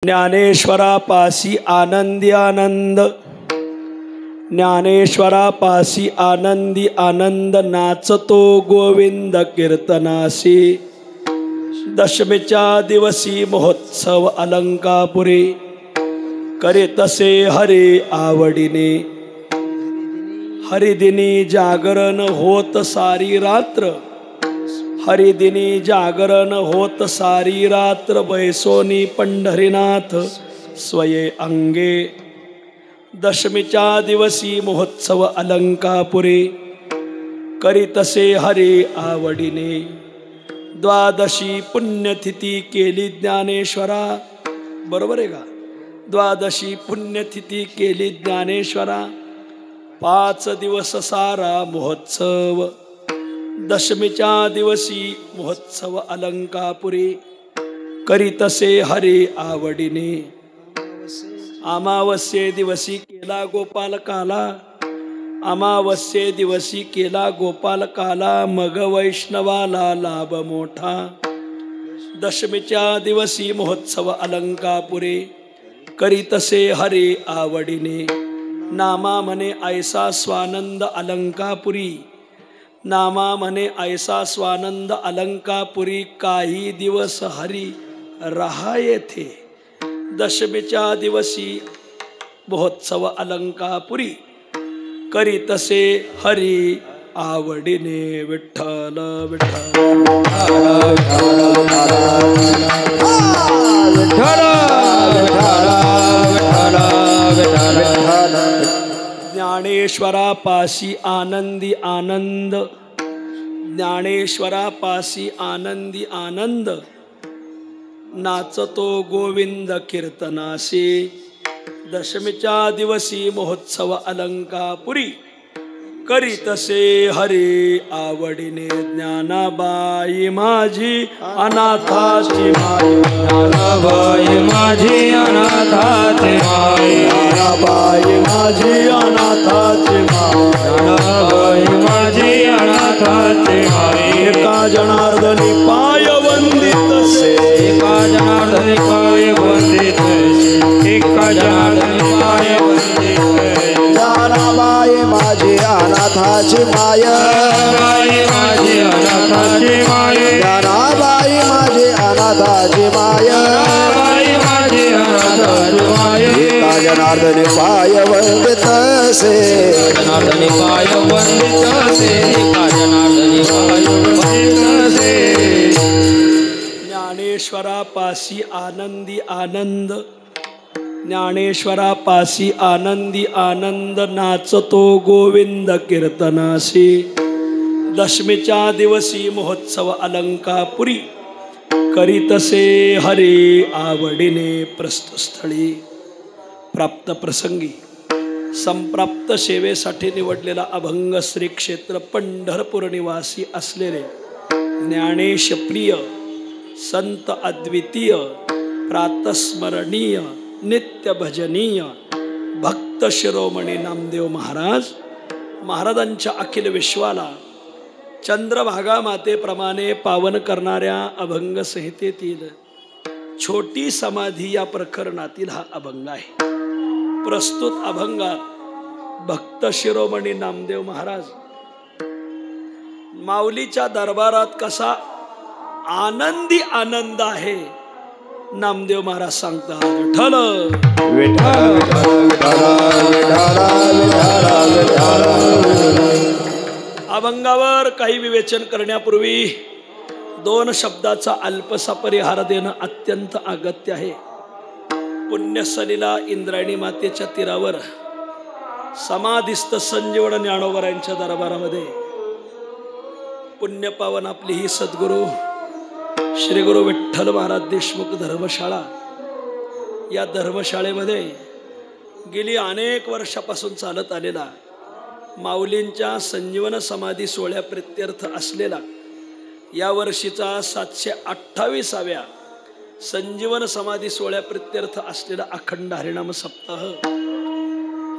ज्ञानेश्वरापासी आनंदी आनंद, ज्ञानेश्वरापासी आनंदी आनंद, नाचतो गोविंद कीर्तनासी। दशमीच्या दिवसी महोत्सव अलंकापुरी, करीतसे हरी आवडीने। हरिदिनी जागरण होत सारी रात्र, हरिदिनी जागरण होत सारी रात्र। बैसोनी पंढरीनाथ स्वये अंगे, दशमीच्या दिवसी महोत्सव अलंकापुरी, करीतसे हरी आवडीने। द्वादशी पुण्यतिथी केली ज्ञानेश्वरा, बरोबर आहे का? द्वादशी पुण्यतिथी केली ज्ञानेश्वरा, 5 दिवस सारा महोत्सव। दशमीच्या दिवसी महोत्सव अलंकापुरी, करीतसे हरी आवडीने। अमावस्ये दिवसी केला गोपाल काला, अमावस्ये दिवसी केला गोपाल काला, मग वैष्णवाला लाभ मोठा। दशमीच्या दिवसी महोत्सव अलंकापुरी, करीतसे हरी आवडीने। नामा म्हणे ऐसा स्वानंद अलंकापुरी, नामा म्हणे ऐसा स्वानंद अलंकापुरी। काही दिवस हरी रहा येथे, दशमीच्या दिवसी महोत्सव अलंकापुरी, करीतसे हरी आवडीने। विठ्ठल विठ्ठल ज्ञानेश्वरापासी आनंदी आनंद, ज्ञानेश्वरापासी आनंदी आनंद, नाचतो गोविंद कीर्तनासी। दशमीच्या दिवसी महोत्सव अलंकापुरी, करीतसे हरी आवडीने। ज्ञानाबाई माझी अनाथाची माय, ज्ञानाबाई माझी अनाथाची माय, ज्ञानाबाई माझी अनाथाची माय, ज्ञानाबाई माझी अनाथाची माय। एका जनार्दनी पाय वंदितसे, एका जनार्दनी पाय वंदितसे, एका जनार्दनी पाय वंदितसे। ज्ञानाबाई माझी अनाथाची माय, ज्ञानाबाई माझी अनाथाची माय, ज्ञानाबाई माझी अनाथाची माय, ज्ञानाबाई माझी अनाथाची माय। एका जनार्दनी पाय वंदितसे, जनार्दनी पाय वंदितसे, एका जनार्दनी पाय वंदितसे। ज्ञानेश्वरापासी आनंदी आनंद, ज्ञानेश्वरापासी आनंदी आनंद, नाचतो गोविंद कीर्तनासी। दशमीच्या दिवसी महोत्सव अलंकापुरी, करीतसे हरी आवडीने। प्रस्थस्थळी प्राप्त प्रसंगी संप्राप्त सेवेसाठी निवडलेला अभंग श्री क्षेत्र पंढरपूर निवासी असलेले ज्ञानेश प्रिय संत अद्वितीय प्रातस्मरणीय नित्य भजनीय भक्त शिरोमणी नामदेव महाराज, महाराजांच्या अखिल विश्वाला चंद्रभागा मातेप्रमाणे पावन करणाऱ्या अभंग संहितेतील छोटी समाधी या प्रकरणातील हा अभंग आहे। प्रस्तुत अभंगात भक्त शिरोमणी नामदेव महाराज माऊलीच्या दरबारात कसा आनंदी आनंद आहे नामदेव महाराज सांगतात। विठ्ठल विठ्ठल अभंगावर काही विवेचन करण्यापूर्वी 2 शब्दाचा अल्पसा परिहार देणं अत्यंत अगत्य आहे। पुण्यसलीला इंद्रायणी मातेच्या तीरावर समाधिस्थ संजीवन ज्ञानोबरायांच्या दरबारामध्ये पुण्यपावन आपली ही सद्गुरू श्री गुरु विठ्ठल महाराज देशमुख धर्मशाळा, या धर्मशाळेमध्ये गेली अनेक वर्षापासून चालत आलेला माऊलींच्या संजीवन समाधी सोहळ्या प्रित्यर्थ असलेला या वर्षीचा 728व्या संजीवन समाधी सोहळ्या प्रित्यर्थ असलेला अखंड हरिनाम सप्ताह,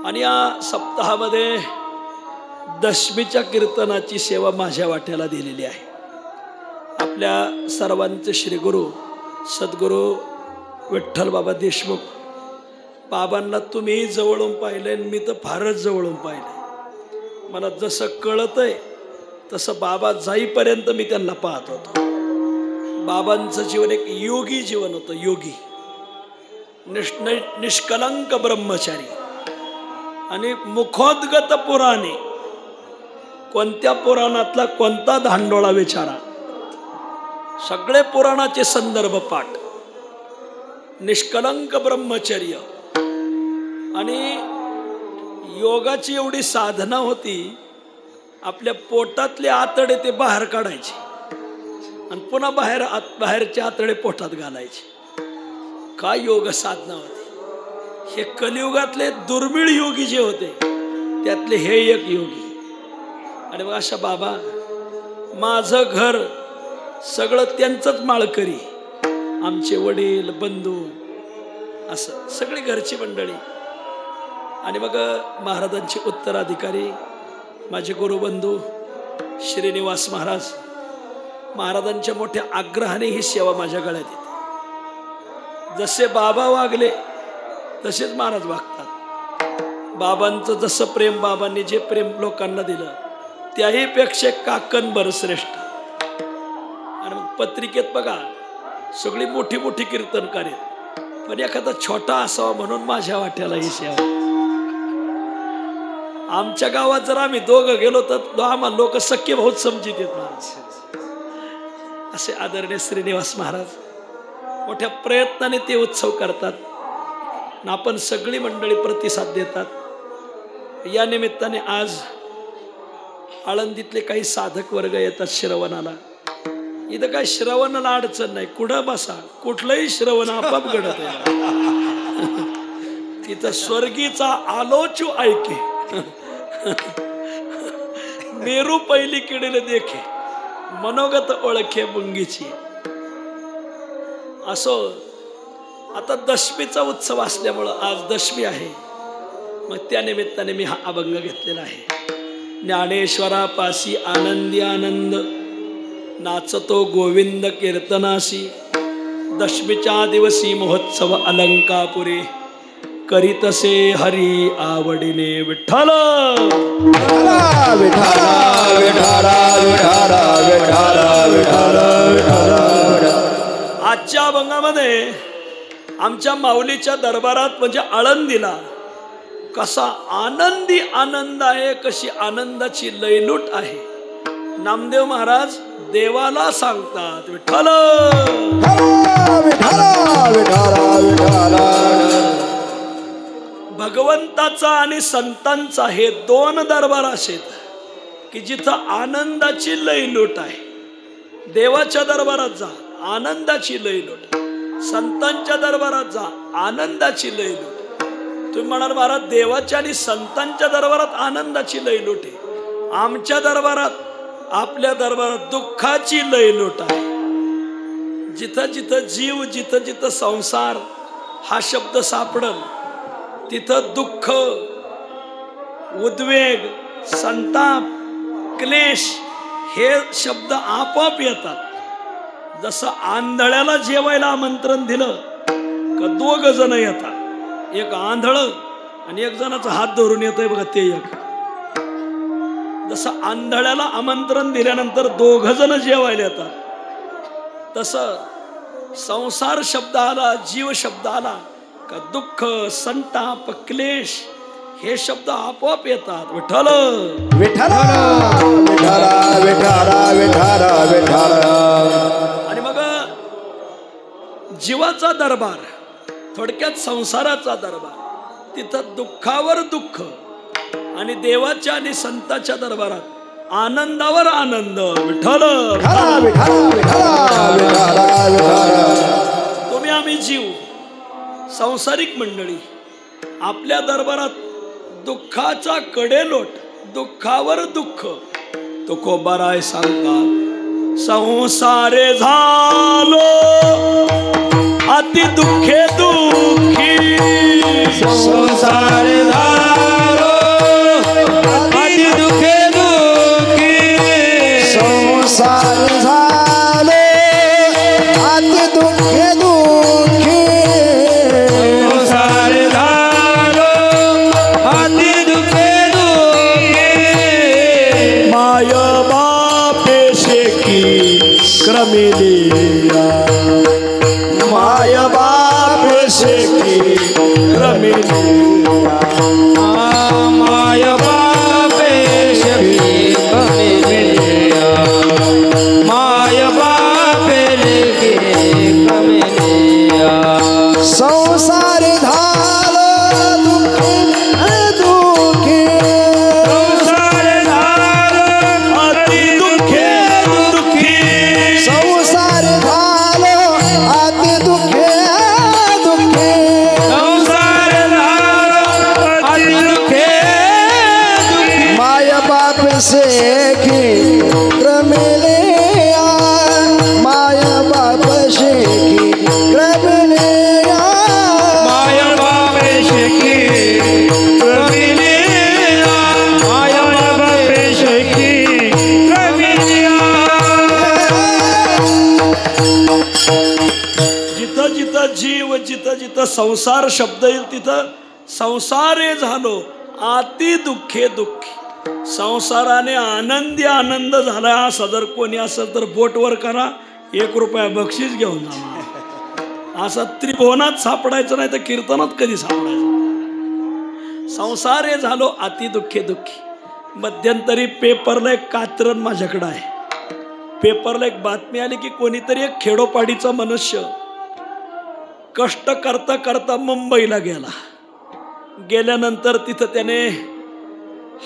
आणि या सप्ताहामध्ये दशमीच्या कीर्तनाची सेवा माझ्या वाट्याला दिलेली आहे। आपल्या सर्वांचे श्री गुरु सद्गुरु विठ्ठल बाबा देशमुख, बाबांना तुम्ही जवळून पाहिलंय, मी तर फारच जवळून पाहिलंय. मला जसं कळतंय तसं बाबा जाईपर्यंत मी त्यांना पाहत होतो. बाबांचं जीवन एक योगी जीवन होतं, योगी, निष्कलंक ब्रह्मचारी आणि मुखोद्गत पुराणे. कोणत्या पुराणातला कोणता धांडोळा विचारा, सगळे पुराणाचे संदर्भ पाठ. निष्कलंक ब्रह्मचर्य आणि योगाची एवढी साधना होती, आपल्या पोटातले आतडे ते बाहेर काढायचे आणि पुन्हा बाहेरचे आतडे पोटात घालायचे. काय योग साधना होती. हे कलियुगातले दुर्मिळ योगी जे होते त्यातले हे एक योगी. आणि मग अशा बाबा, माझं घर सगळं त्यांचंच माळकरी, आमचे वडील बंधू, असं सगळी घरची मंडळी. आणि मग महाराजांचे उत्तराधिकारी माझे गुरुबंधू श्रीनिवास महाराज, महाराजांच्या मोठ्या आग्रहाने ही सेवा माझ्या गळ्यात येते. जसे बाबा वागले तसेच महाराज वागतात. बाबांचं जसं प्रेम, बाबांनी जे प्रेम लोकांना दिलं त्याही पेक्षा काकणभर श्रेष्ठ. आणि मग पत्रिकेत बघा, सगळी मोठी मोठी कीर्तनकार आहेत, पण एखादा छोटा असावा म्हणून माझ्या वाट्याला ही सेवा. आमच्या गावात जर आम्ही दोघं गेलो तर आम्हाला लोक सख्य भाऊच समजित येत महाराज. असे आदरणीय श्रीनिवास महाराज मोठ्या प्रयत्नाने ते उत्सव करतात. आपण सगळी मंडळी प्रतिसाद देतात. या निमित्ताने आज आळंदीतले काही साधक वर्ग येतात श्रवणाला. इथं काय श्रवणाला अडचण नाही, कुठं बसा, कुठलंही श्रवण आपाप घडत आहे. तिथं स्वर्गीचा आलोचू ऐके, मेरू पहिली किडीला देखे, मनोगत ओळखे बुंगीची. असो, आता दशमीचा उत्सव असल्यामुळं आज दशमी आहे, मग त्या निमित्ताने मी हा अभंग घेतलेला आहे. ज्ञानेश्वरापासी आनंदी आनंद, नाचतो गोविंद कीर्तनासी. दशमीच्या दिवशी महोत्सव अलंकापुरी, करीतसे हरी आवडीने विठ्ठल. आजच्या अभंगामध्ये आमच्या माऊलीच्या दरबारात म्हणजे आळंदीला कसा आनंदी आनंद आहे, कशी आनंदाची लयलूट आहे. नामदेव महाराज देवाला सांगतात, विठ्ठल भगवंताचा आणि संतांचा हे दोन दरबार आहेत की जिथं आनंदाची लयलूट आहे. देवाच्या दरबारात जा, आनंदाची लयलूट. संतांच्या दरबारात जा, आनंदाची लयलूट. तुम्ही म्हणाल महाराज देवाच्या आणि संतांच्या दरबारात आनंदाची लयलूट आहे, आमच्या दरबारात, आपल्या दरबारात दुःखाची लयलूट आहे. जिथं जिथं जीव, जिथं जिथं संसार हा शब्द सापडल तिथं दुःख, उद्वेग, संताप, क्लेश हे शब्द आपोआप येतात. जसं आंधळ्याला जेवायला आमंत्रण दिलं का दोघ जण येतात, एक आंधळ आणि एक जणाचा हात धरून येतोय बघा ते एक. जसं आंधळ्याला आमंत्रण दिल्यानंतर दोघ जण जेवायला येतात, तसं संसार शब्द आला, जीव शब्द आला का दुःख, संताप, क्लेश हे शब्द आपोआप येतात. विठ्ठल विठ्ठल विठ्ठल विठ्ठल विठ्ठल विठ्ठल. आणि मग जीवाचा दरबार, थोडक्यात संसाराचा दरबार, तिथं दुःखावर दुःख. आणि देवाच्या आणि संताच्या दरबारात आनंदावर आनंद. विठ्ठल तुम्ही आम्ही जीव संसारिक मंडळी, आपल्या दरबारात दुःखाचा कडेलोट, दुःखावर दुःख. तुकोबाराय सांगतात, संसारे झालो अति दुःखे दुःखी. संसारे झालो अति दुःखे दुःखी. संसार झालो अति दुःखे दुःखी. शेकी रमिलिया माय बापे शेकी रमिलिया माय बापे लेके रमिलिया संसार झालो दुःखी दुःखी संसार झालो अति दुःखे दुःखी संसार झालो अति दुःखे दुःखी संसार झालो अति दुःखे दुःखी माय बाप शेखी रमिलिया माय बाप शेखी रमिलिया माय बापे शेकी रमिलिया माय बापे शेकी रमिलिया जिथं जिथं जीव जिथं जिथं संसार शब्द येईल तिथं संसारे झालो अति दुःखे दुःखी संसाराने आनंदी आनंद झाला असा जर कोणी असेल तर बोटवर करा 1 रुपया बक्षीस घेऊन जाणार असा त्रिभुवनात सापडायचं नाही तर कीर्तनात कधी सापडायचं संसारे झालो अति दुःखे दुःखी मध्यंतरी पेपरला एक कात्रण माझ्याकडं आहे पेपरला एक बातमी आली की कोणीतरी एक खेडोपाडीचा मनुष्य कष्ट करता करता मुंबईला गेल्यानंतर तिथं त्याने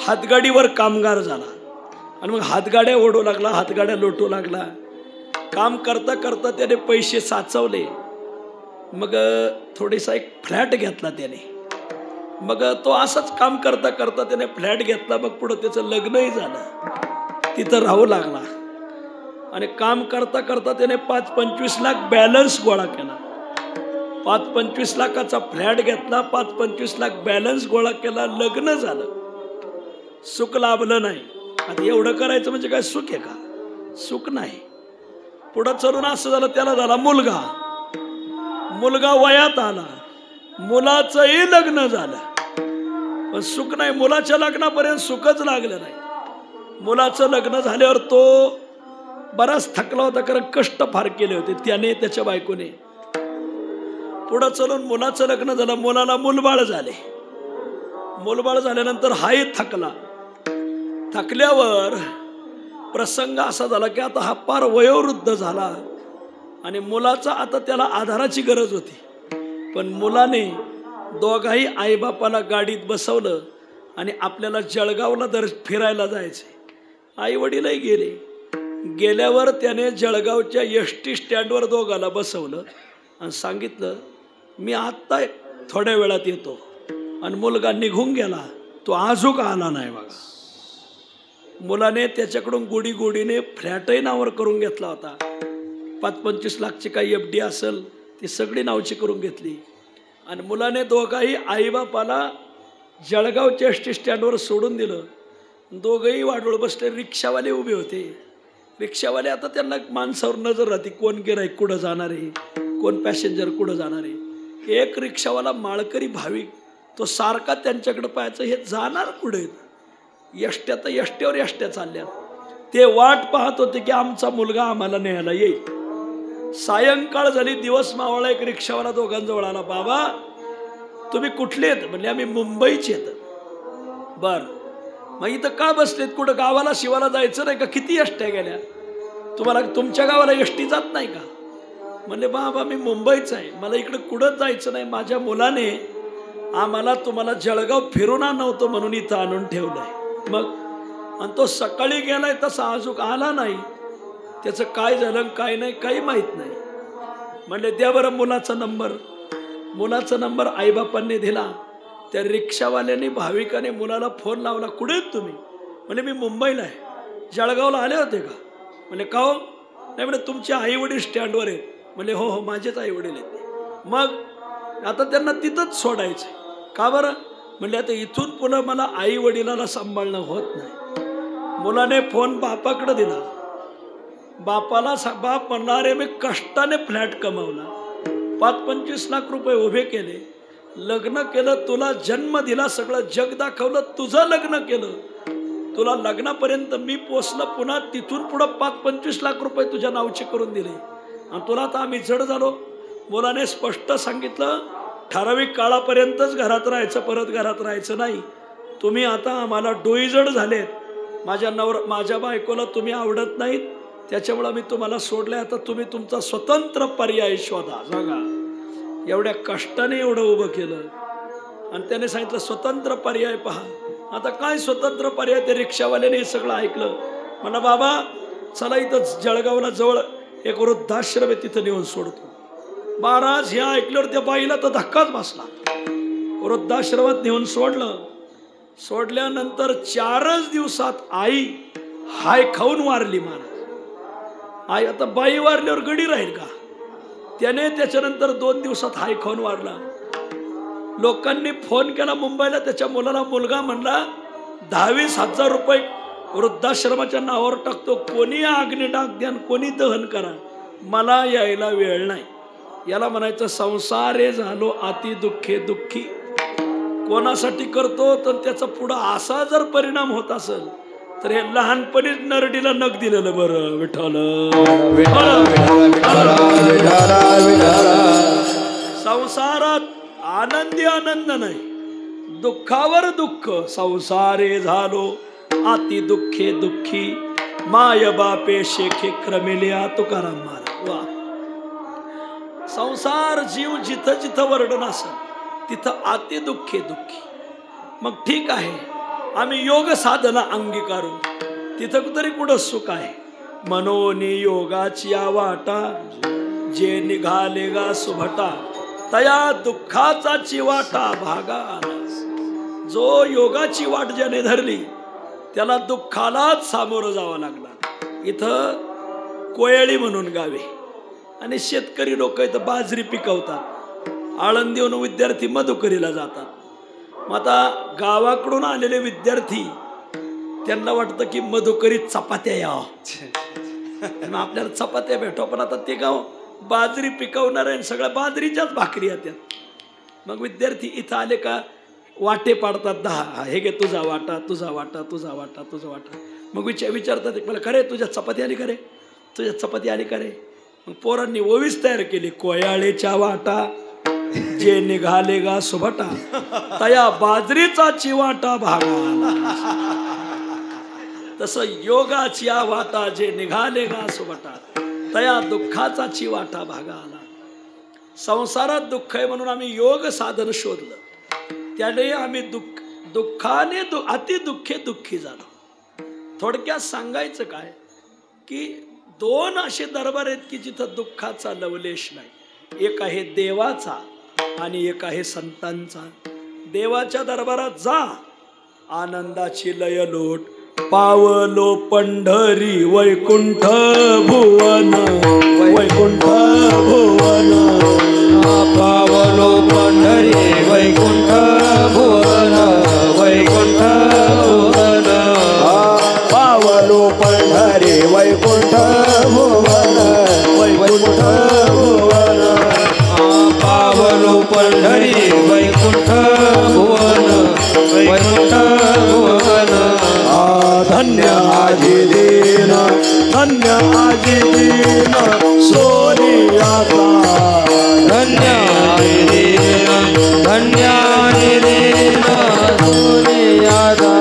हातगाडीवर कामगार झाला आणि मग हातगाड्या ओढू लागला हातगाड्या लोटू लागला काम करता करता त्याने पैसे साचवले मग थोडीसा एक फ्लॅट घेतला त्याने मग तो असंच काम करता करता त्याने फ्लॅट घेतला मग पुढं त्याचं लग्नही झालं तिथं राहू लागला आणि काम करता करता त्याने 5-25 लाख बॅलन्स गोळा केला 5-25 लाखाचा फ्लॅट घेतला 5-25 लाख बॅलन्स गोळा केला लग्न झालं सुख लाभलं नाही आता एवढं करायचं म्हणजे काय सुख आहे का सुख नाही पुढं चलून असं झालं त्याला झाला मुलगा वयात आला मुलाचंही लग्न झालं पण सुख नाही मुलाच्या लग्नापर्यंत सुखच लागलं नाही मुलाचं लग्न झाल्यावर तो बराच थकला होता कारण कष्ट फार केले होते त्याने त्याच्या बायकोने पुढं चलून मुलाचं लग्न झालं मुलाला मुलबाळ झाल्यानंतर हाही थकल्यावर प्रसंग असा झाला की आता हा पार वयोवृद्ध झाला आणि मुलाचा आता त्याला आधाराची गरज होती पण मुलाने दोघाही आईबापाला गाडीत बसवलं आणि आपल्याला जळगावला फिरायला जायचे आई वडीलही गेल्यावर त्याने जळगावच्या एसटी स्टँडवर दोघाला बसवलं आणि सांगितलं मी आत्ता थोड्या वेळात येतो आणि मुलगा निघून गेला तो आजूक आला नाही बघा मुलाने त्याच्याकडून गोडीने फ्लॅटही नावावर करून घेतला होता 5-25 लाखची काही FD असेल ती सगळी नावची करून घेतली आणि मुलाने दोघाही आईबापाला जळगावच्या एसटी स्टँडवर सोडून दिलं दोघंही वाढवळ बसले रिक्षावाले उभे होते रिक्षावाले आता त्यांना माणसावर नजर राहते कोण गिराईक कुठं जाणार आहे कोण पॅसेंजर कुठं जाणार आहे एक रिक्षावाला माळकरी भाविक तो सारखा त्यांच्याकडे पाहायचं हे जाणार कुठे एसट्यावर चालल्या ते वाट पाहत होते की आमचा मुलगा आम्हाला न्यायला येईल सायंकाळ झाली दिवस मावळा एक रिक्षावाला दोघांजवळ आला बाबा तुम्ही कुठले आहेत म्हणले आम्ही मुंबईचे आहेत बर मग इथं का बसलेत कुठं गावाला शिवाला जायचं नाही का किती एसट्या गेल्या तुम्हाला तुमच्या गावाला एसटी जात नाही का म्हणले बाबा मी मुंबईचा आहे मला इकडं कुठंच जायचं नाही माझ्या मुलाने आम्हाला तुम्हाला जळगाव फिरून आणवतो म्हणून इथं आणून ठेवलंय मग आणि तो सकाळी गेलाय तसा अजून आला नाही त्याचं काय झालं काय नाही काही माहित नाही म्हणले द्या बरं मुलाचा नंबर आईबापांनी दिला त्या रिक्षावाल्याने भाविकाने मुलाला फोन लावला कुठे आहेत तुम्ही म्हणजे मी मुंबईला आहे जळगावला आले होते का म्हणजे का हो नाही म्हणजे तुमचे आई वडील स्टँडवर आहेत म्हणजे हो माझेच आई वडील आहेत मग आता त्यांना तिथंच सोडायचं का बरं म्हणजे आता इथून पुन्हा मला आई वडिलाला सांभाळणं होत नाही मुलाने फोन बापाकडे दिला बापाला बाप म्हणणारे मी कष्टाने फ्लॅट कमावला 5-25 लाख रुपये उभे केले लग्न केलं तुला जन्म दिला सगळं जग दाखवलं तुझं लग्न केलं तुला लग्नापर्यंत मी पोचलं पुन्हा तिथून पुढं 5-25 लाख रुपये तुझ्या नावचे करून दिले आणि तुला आता आम्ही जड झालो मुलाने स्पष्ट सांगितलं ठराविक काळापर्यंतच घरात राहायचं, परत घरात राहायचं नाही. तुम्ही आता आम्हाला डोईजड झालेत. माझ्या बायकोला तुम्ही आवडत नाहीत, त्याच्यामुळे मी तुम्हाला सोडले. आता तुम्ही तुमचा स्वतंत्र पर्याय शोधा. सांगा, एवढ्या कष्टाने एवढं उभं केलं आणि त्याने सांगितलं स्वतंत्र पर्याय पहा. आता काय स्वतंत्र पर्याय? ते रिक्षावाल्याने हे सगळं ऐकलं. म्हणा बाबा चला, इथं जळगावला जवळ एक वृद्धाश्रम आहे, तिथं नेऊन सोडतो. महाराज हे ऐकल्यावर त्या बाईला तर धक्काच बसला. वृद्धाश्रमात नेऊन सोडलं. सोडल्यानंतर 4च दिवसात आई हाय खाऊन वारली. महाराज आई, आता बाई वारल्यावर गडी राहील का? त्याने त्याच्यानंतर 2 दिवसात हाय खाऊन वारला. लोकांनी फोन केला मुंबईला. त्याच्या मुलाला मुलगा म्हणला 22,000 रुपये वृद्धाश्रमाच्या नावावर टाकतो, कोणी अग्नी टाक द्या, कोणी दहन करा, मला यायला वेळ नाही. याला म्हणायचं संसारे झालो अति दुःखे दुःखी. कोणासाठी करतो? तर त्याचा पुढं असा जर परिणाम होत असेल तर हे लहानपणीच नरडीला नख दिलेलं बरं. विठ्ठल संसारात आनंदी आनंद नाही, दुःखावर दुःख. संसारे झालो अति दुःखे दुःखी, माय बापे शेखे क्रमेलिया. तुकाराम महाराज. वा, संसार जीव जिथं जिथं वर्णन असेल तिथं अति दुःखे दुःखी. मग ठीक आहे, आम्ही योग साधना अंगीकारू, तिथं तरी कुठं सुख आहे. मनोनी योगाची वाटा, जे निघाले गा सुभटा, तया दुःखाचा चिवाटा भागा आला. जो योगाची वाट ज्याने धरली त्याला दुःखालाच सामोरं जावं लागणार. इथं कोयळी म्हणून गावे आणि शेतकरी लोक इथं बाजरी पिकवतात. आळंदीहून विद्यार्थी मधुकरीला जातात. मग आता गावाकडून आलेले विद्यार्थी त्यांना वाटतं की मधुकरीत चपात्या यावं, आपल्याला चपात्या भेटो. पण आता ते गाव बाजरी पिकवणार आहे, सगळ्या बाजरीच्याच भाकरी येतात. मग विद्यार्थी इथं आले का वाटे पाडतात 10, हे घे तुझा वाटा, तुझा वाटा, तुझा वाटा, तुझा वाटा. मग विचारतात मला, खरे तुझ्या चपाती आली का रे, तुझ्या चपाती आली का रे. मग पोरांनी ओवीच तयार केली. कोयाळेच्या वाटा, जे निघाले गा सुभटा, तया बाजरीचा चिवाटा भागा. तसं योगाची वाटा, जे निघाले गा सुभटा, तया दुःखाचा चिवाटा भागा आला. संसारात दुःख आहे म्हणून आम्ही योग साधन शोधलं. त्याने आम्ही दुःखाने अति दुःखे दुःखी झालो. थोडक्यात सांगायचं काय की 2 असे दरबार आहेत की जिथं दुःखाचा लवलेश नाही. एक आहे देवाचा आणि एक आहे संतांचा. देवाच्या दरबारात जा, आनंदाची लय लोट, पावलो पंढरी वैकुंठ भुवन, वैकुंठ भुवन. पावलो पंढरी वैकुंठ भुवन, वैकुंठ भुवन. पावलो पंढरी वैकुंठ भुवन, वैकुंठ भुवन. पावलो पंढरी वैकुंठ भुवन, वैकुंठ भुवन. धन्य आजी दीन, धन्य आजी दीन सोनियाचा. धन्य दीन, धन्य दीन सोनियाचा.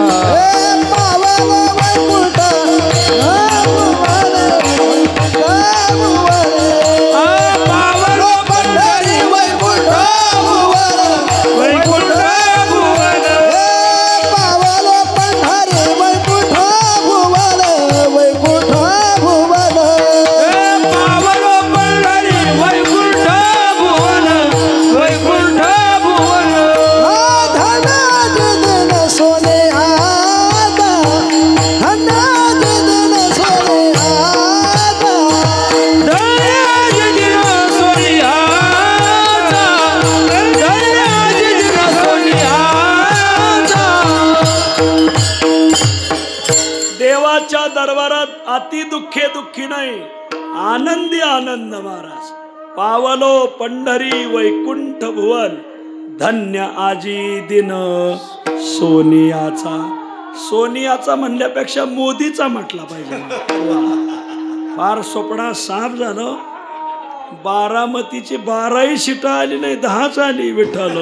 पावलो वैकुंठ भुवन, पावलो पंढरी वैकुंठ भुवन, वैकुंठ भुवन. पावलो पंढरी वैकुंठ भुवन, वैकुंठ भुवन. पावलो पंढरी वैकुंठ भुवन, वैकुंठ भुवन. धनाजी दिन सोने आता, धनाजी दिन सोने आता. धन्याजी दिन सोनियाचा, धन्याजी दिन सोनियाचा. देवाच्या दरबारात अति दुःखे दुःखी नाही, आनंदी आनंद. महाराज पावलो पंढरी वैकुंठ भुवन, धन्य आजी दिन सोनियाचा. सोनियाचा म्हणल्यापेक्षा मोदीचा म्हटला पाहिजे. वा. फार स्वप्ना साफ झालं. बारामतीची 12ही शिटा आली नाही 10च आली विठ्ठल.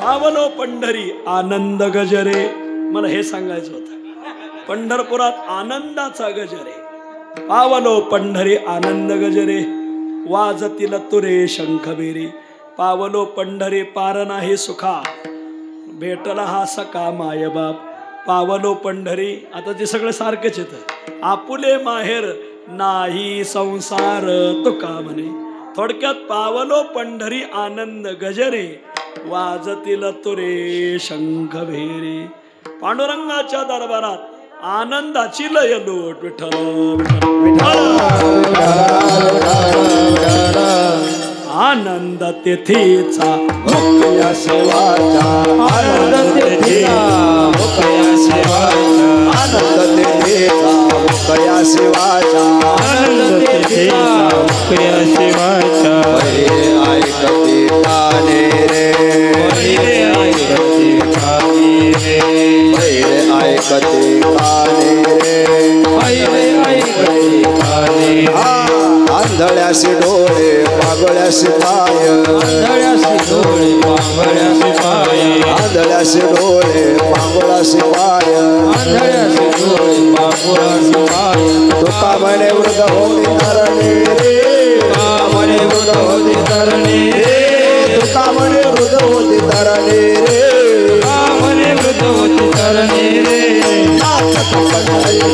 पावलो पंढरी आनंद गजरे. मला हे सांगायचं होतं. पंढरपुरात आनंदाचा गजरे. पावलो पंढरी आनंद गजरे वाजतील तुरे शंखबेरी. पावलो पंढरी पार नाही सुखा भेटला हा सका माय बाप. पावलो पंढरी. आता ते सगळं सारखंच येतं. आपुले माहेर नाही संसार तुका म्हणे. थोडक्यात पावलो पंढरी आनंद गजरे वाजतील तुरे शंख भेरे. पांडुरंगाच्या दरबारात आनंदाची लय लोट. विठ्ठल आनंद तेथीचा मुक्या सेवाचा आनंद तेथीचा मुक्या सेवाचा आनंद तेथीचा मुक्या सेवाचा आनंद तेथीचा मुक्या सेवाचा. पहिले ऐकते काने रे पहिले ऐकते काने रे पहिले ऐकते काने रे पहिले ऐकते काने. आंधळ्याशी डोळे पागळ्याशी पाय आंधळ्याशी डोळे पागळ्याशी पाय आंधळ्याशी डोळे पागळ्याशी पाय आंधळ्याशी डोळे पागळ्याशी पाय. तुका म्हणे वृद्ध होती तरणे रे तुका म्हणे वृद्ध होती तरणे रे तुका म्हणे वृद्ध होती तरणे रे तुका म्हणे वृद्ध होती तरणे रे.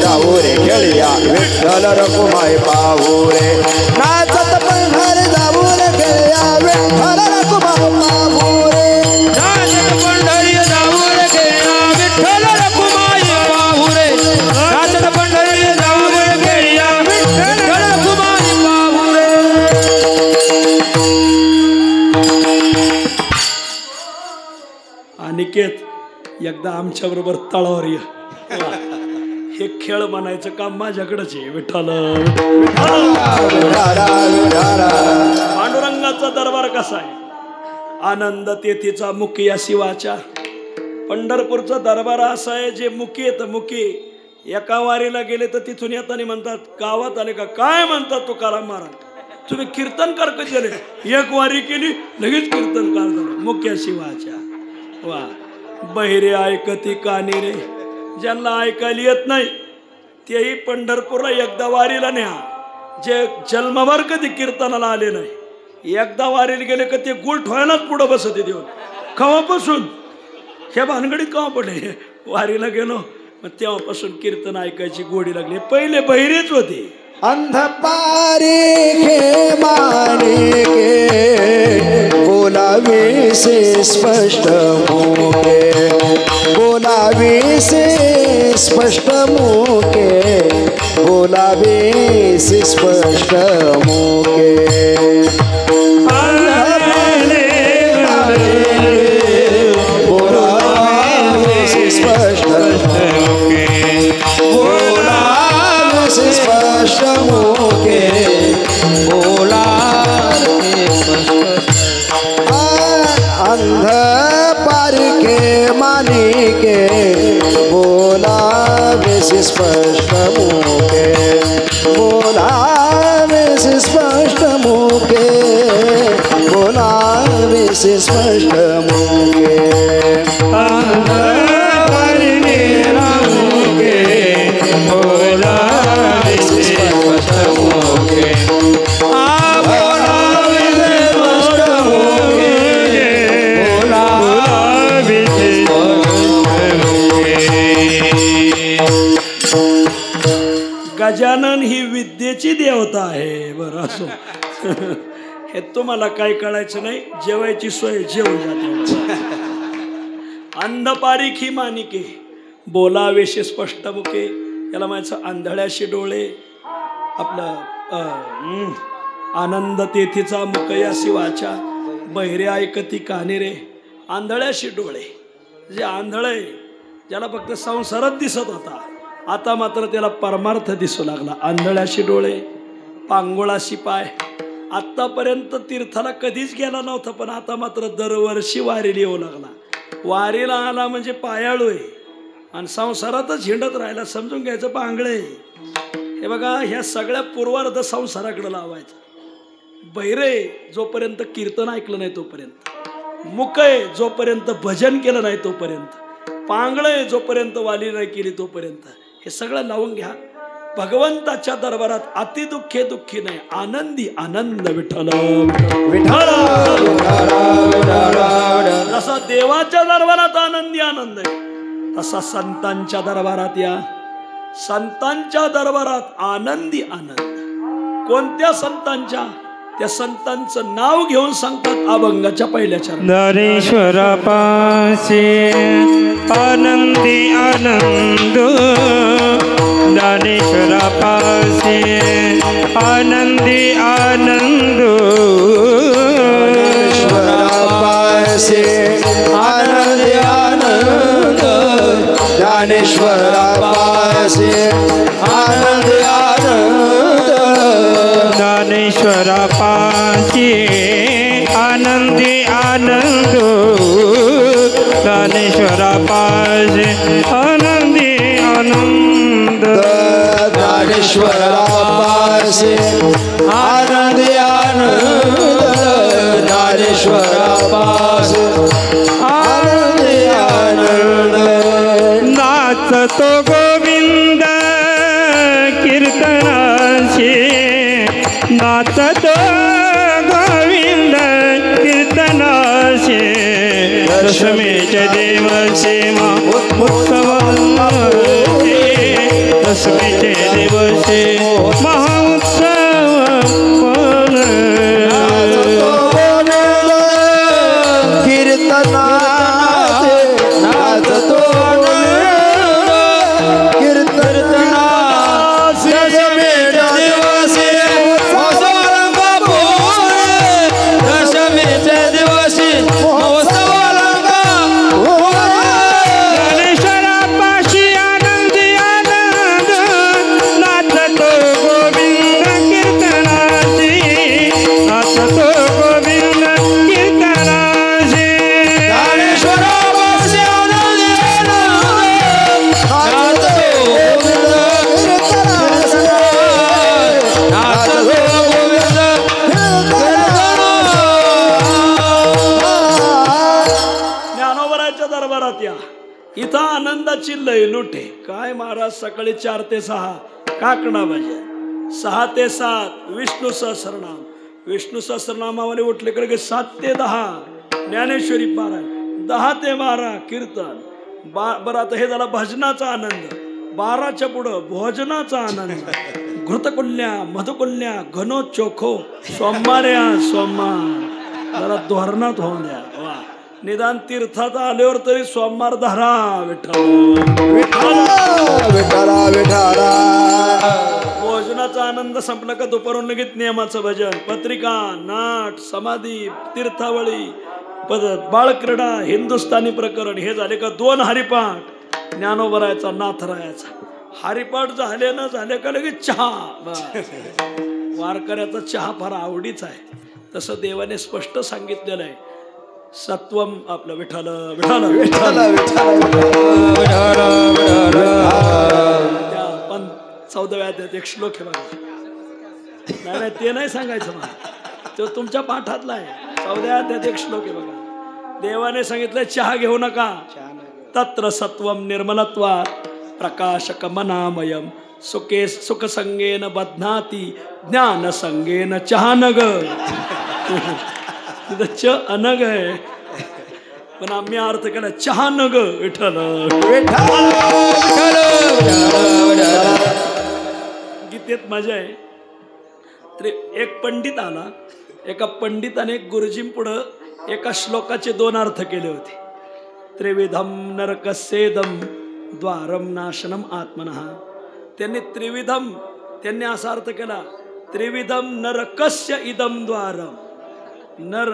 जाऊ रे खेळया विठ्ठल रखुमाई पाहू रे नाचत पंढरी जाऊ रे खेळया विठ्ठल रखुमाई पाहू रे नाचत पंढरी जाऊ रे खेळया विठ्ठल रखुमाई पाहू रे नाचत पंढरी जाऊ रे खेळया विठ्ठल रखुमाई पाहू रे. अनिकेत एकदा आमच्या बरोबर तळावर ये. हे खेळ म्हणायचं काम माझ्याकडेच आहे. विठ्ठल पांडुरंगाचा दरबार कसा आहे. आनंद तेथीचा मुखिया शिवाच्या. पंढरपूरचा दरबार असा आहे जे मुखी येतं. मुखी एका वारीला गेले तर तिथून येताना म्हणतात गावात आले का काय म्हणतात तुकाराम महाराज तुम्ही कीर्तनकार कधी झाले. एक वारी केली लगेच कीर्तनकार झाले मुख्या शिवाच्या. वा बहिरे ऐकती कानी रे. ज्यांना ऐकायला येत नाही तेही पंढरपूरला एकदा वारीला न्या. जे जन्मभर कधी कीर्तनाला आले नाही एकदा वारीला गेले का ते गुळ ठोयलाच पुढं बसते देऊन. केव्हापासून ह्या भानगडीत केव्हा पडले वारीला गेलो मग तेव्हापासून कीर्तन ऐकायची गोडी लागली. पहिले बहिरेच होते. अंध पारे के माने के बोलावे से स्पष्ट मुके बोलावे से स्पष्ट मुके बोलावे से स्पष्ट मुके. बोलावे से स्पष्ट मुके बोलावे से स्पष्ट मुके बोला अंध पार के मानी के बोलावे से स्पष्ट मुके बोलावे से स्पष्ट मुके बोलावे से स्पष्ट मुके. अंध पार के मुके बोलावे से स्पष्ट मुके बोलावे से स्पष्ट मुके बोलावे से स्पष्ट मुके. गजानन ही विद्येची देवता आहे. बरं असो हे तुम्हाला काय कळायचं नाही. जेवायची सोय जेवून जाते. अंधपारीख ही मानिके बोलावेशी स्पष्ट मुके. याला म्हणायचं आंधळ्याशी डोळे. आपलं आनंद तेथीचा मुकयासी वाचा बहिरे ऐकती काने रे. आंधळ्याशी डोळे. जे आंधळ आहे ज्याला फक्त संसारात दिसत होता आता मात्र त्याला परमार्थ दिसू लागला. आंधळ्याशी डोळे पांगोळाशी पाय. आत्तापर्यंत तीर्थाला कधीच गेला नव्हता पण आता मात्र दरवर्षी वारीला येऊ लागला. वारीला आला म्हणजे पायाळू आहे आणि संसारातच हिंडत राहिला समजून घ्यायचं पांगळे. हे बघा, ह्या सगळ्या पूर्वार्ध संसाराकडे लावायचं. बहिरे जोपर्यंत कीर्तन ऐकलं नाही तोपर्यंत, मुकय जोपर्यंत भजन केलं नाही तोपर्यंत, पांगळे जोपर्यंत वाली नाही केली तोपर्यंत, हे सगळं लावून घ्या. भगवंताच्या दरबारात अति दुःखे दुःखी नाही, आनंदी आनंद. विठ्ठल विठ्ठल. जसा देवाच्या दरबारात आनंदी आनंद आहे, तसा संतांच्या दरबारात या. संतांच्या दरबारात आनंदी आनंद. कोणत्या संतांच्या? त्या संतांचं नाव घेऊन सांगतात अभंगाच्या पहिल्या चरणात. ज्ञानेश्वरा पासे आनंदी आनंद, ज्ञानेश्वरा पासे आनंदी आनंद, आनंदी आनंद, ज्ञानेश्वरा पासे आनंदी आनंद, ज्ञानेश्वरा पासे आनंदी आनंद, ज्ञानेश्वरा पासे आनंदी आनंद, ज्ञानेश्वरा पासे आनंदी आनंद, ज्ञानेश्वरा पासे आनंदी आनंद. नाचतो गोविंद कीर्तनाशी, नाचतो गोविंद कीर्तनाशी, दशमीचे दिवशी महोत्सवाचे, दशमीचे दिवशी महोत्सव. कीर्तनाचे नाचतो कीर्तनाचे, दशमीच्या दिवशी दशमीच्या दिवशी ज्ञानेश्वरा पाशी आनंदी आनंद, नाचतो गोविंद कीर्तनाशी, नाचतो गोविंद कीर्तनाशी. ज्ञानेश्वरा पासे आनंदी आनंद, नाचतो गोविंद ज्ञानोबराच्या दरबारात या. इथं आनंदाची लय लुटे. काय महाराज, सकाळी 4 ते 6 काकणा भजन, 6 ते 7 विष्णू सहस्रनाम, विष्णू सहस्रनामावाले उठले कडे 7 ते 10 ज्ञानेश्वरी पारायण, 10 ते 12 कीर्तन. बरं, आता हे झाला भजनाचा आनंद. 12च्या पुढं भोजनाचा आनंद. घृतकुल्या मधुकुल्या घनो चोखो सोमवार्या सोमवार. जरा धोरणात होऊन द्या. वा, निदान तीर्थात आल्यावर तरी सोमवार धरा. विठ्ठल विठाला विठाला. भोजनाचा आनंद संपला का दुपारून लगेच नियमाचं भजन, पत्रिका, नाट, समाधी, तीर्थावळी, बाळक्रीडा, हिंदुस्थानी प्रकरण. हे झाले का 2 हरिपाठ, ज्ञानोबरायचा नाथरायाचा. हरिपाठ झाले ना झाले का लगेच चहा. वारकऱ्याचा चहा फार आवडीचा आहे. तसं देवाने स्पष्ट सांगितलेलं आहे. सत्वम आपलं विठ्ठल विठ्ठल विठ्ठल पण 14व्या अध्यायात एक श्लोक आहे बघा. नाही ते नाही सांगायचं मला, तो तुमच्या पाठातला आहे. 14व्या अध्यायात एक श्लोक आहे बघा. देवाने सांगितलं चहा घेऊ नका. तत्र सत्वम निर्मलत्वात् प्रकाशकमनामयम सुखे सुखसंगेन बध्नाती ज्ञानसंगेन चहानग. तिथं च अनग आहे, पण आम्ही अर्थ केला चहानग. विठ्ठल गीतेत मजा आहे. एक पंडित आला, एका पंडिताने गुरुजींपुढं एका श्लोकाचे 2 अर्थ केले होते. त्रिविधम नरकस्येदम द्वारम नाशनम आत्मनः. त्यांनी त्रिविधम, त्यांनी असा अर्थ केला, त्रिविधम नरकस्य इदम द्वारम, नर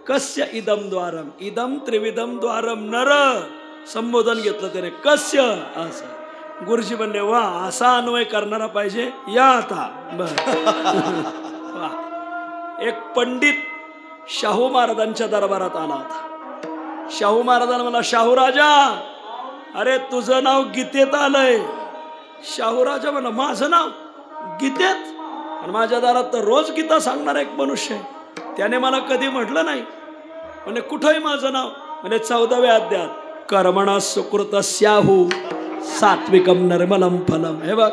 कस्य इदम द्वारम, इदम त्रिविधम द्वारम नर संबोधन घेतलं त्याने. कस्य असं. गुरुजी म्हणले वा, असा अन्वय करणारा पाहिजे. या आता बर. एक पंडित शाहू महाराजांच्या दरबारात आला होता. शाहू महाराजांना म्हणला, शाहू राजा, अरे तुझं नाव गीतेत आलंय. शाहू राजा म्हणला, माझं नाव? गीतेत. आणि माझ्या दारात तर रोज गीता सांगणारा एक मनुष्य आहे. त्याने मला कधी म्हटलं नाही म्हणजे कुठंही माझं नाव म्हणजे 14व्या अध्यायात कर्मणा सुकृत स्याहू सात्विकम निर्मलम फलम. हे बघ,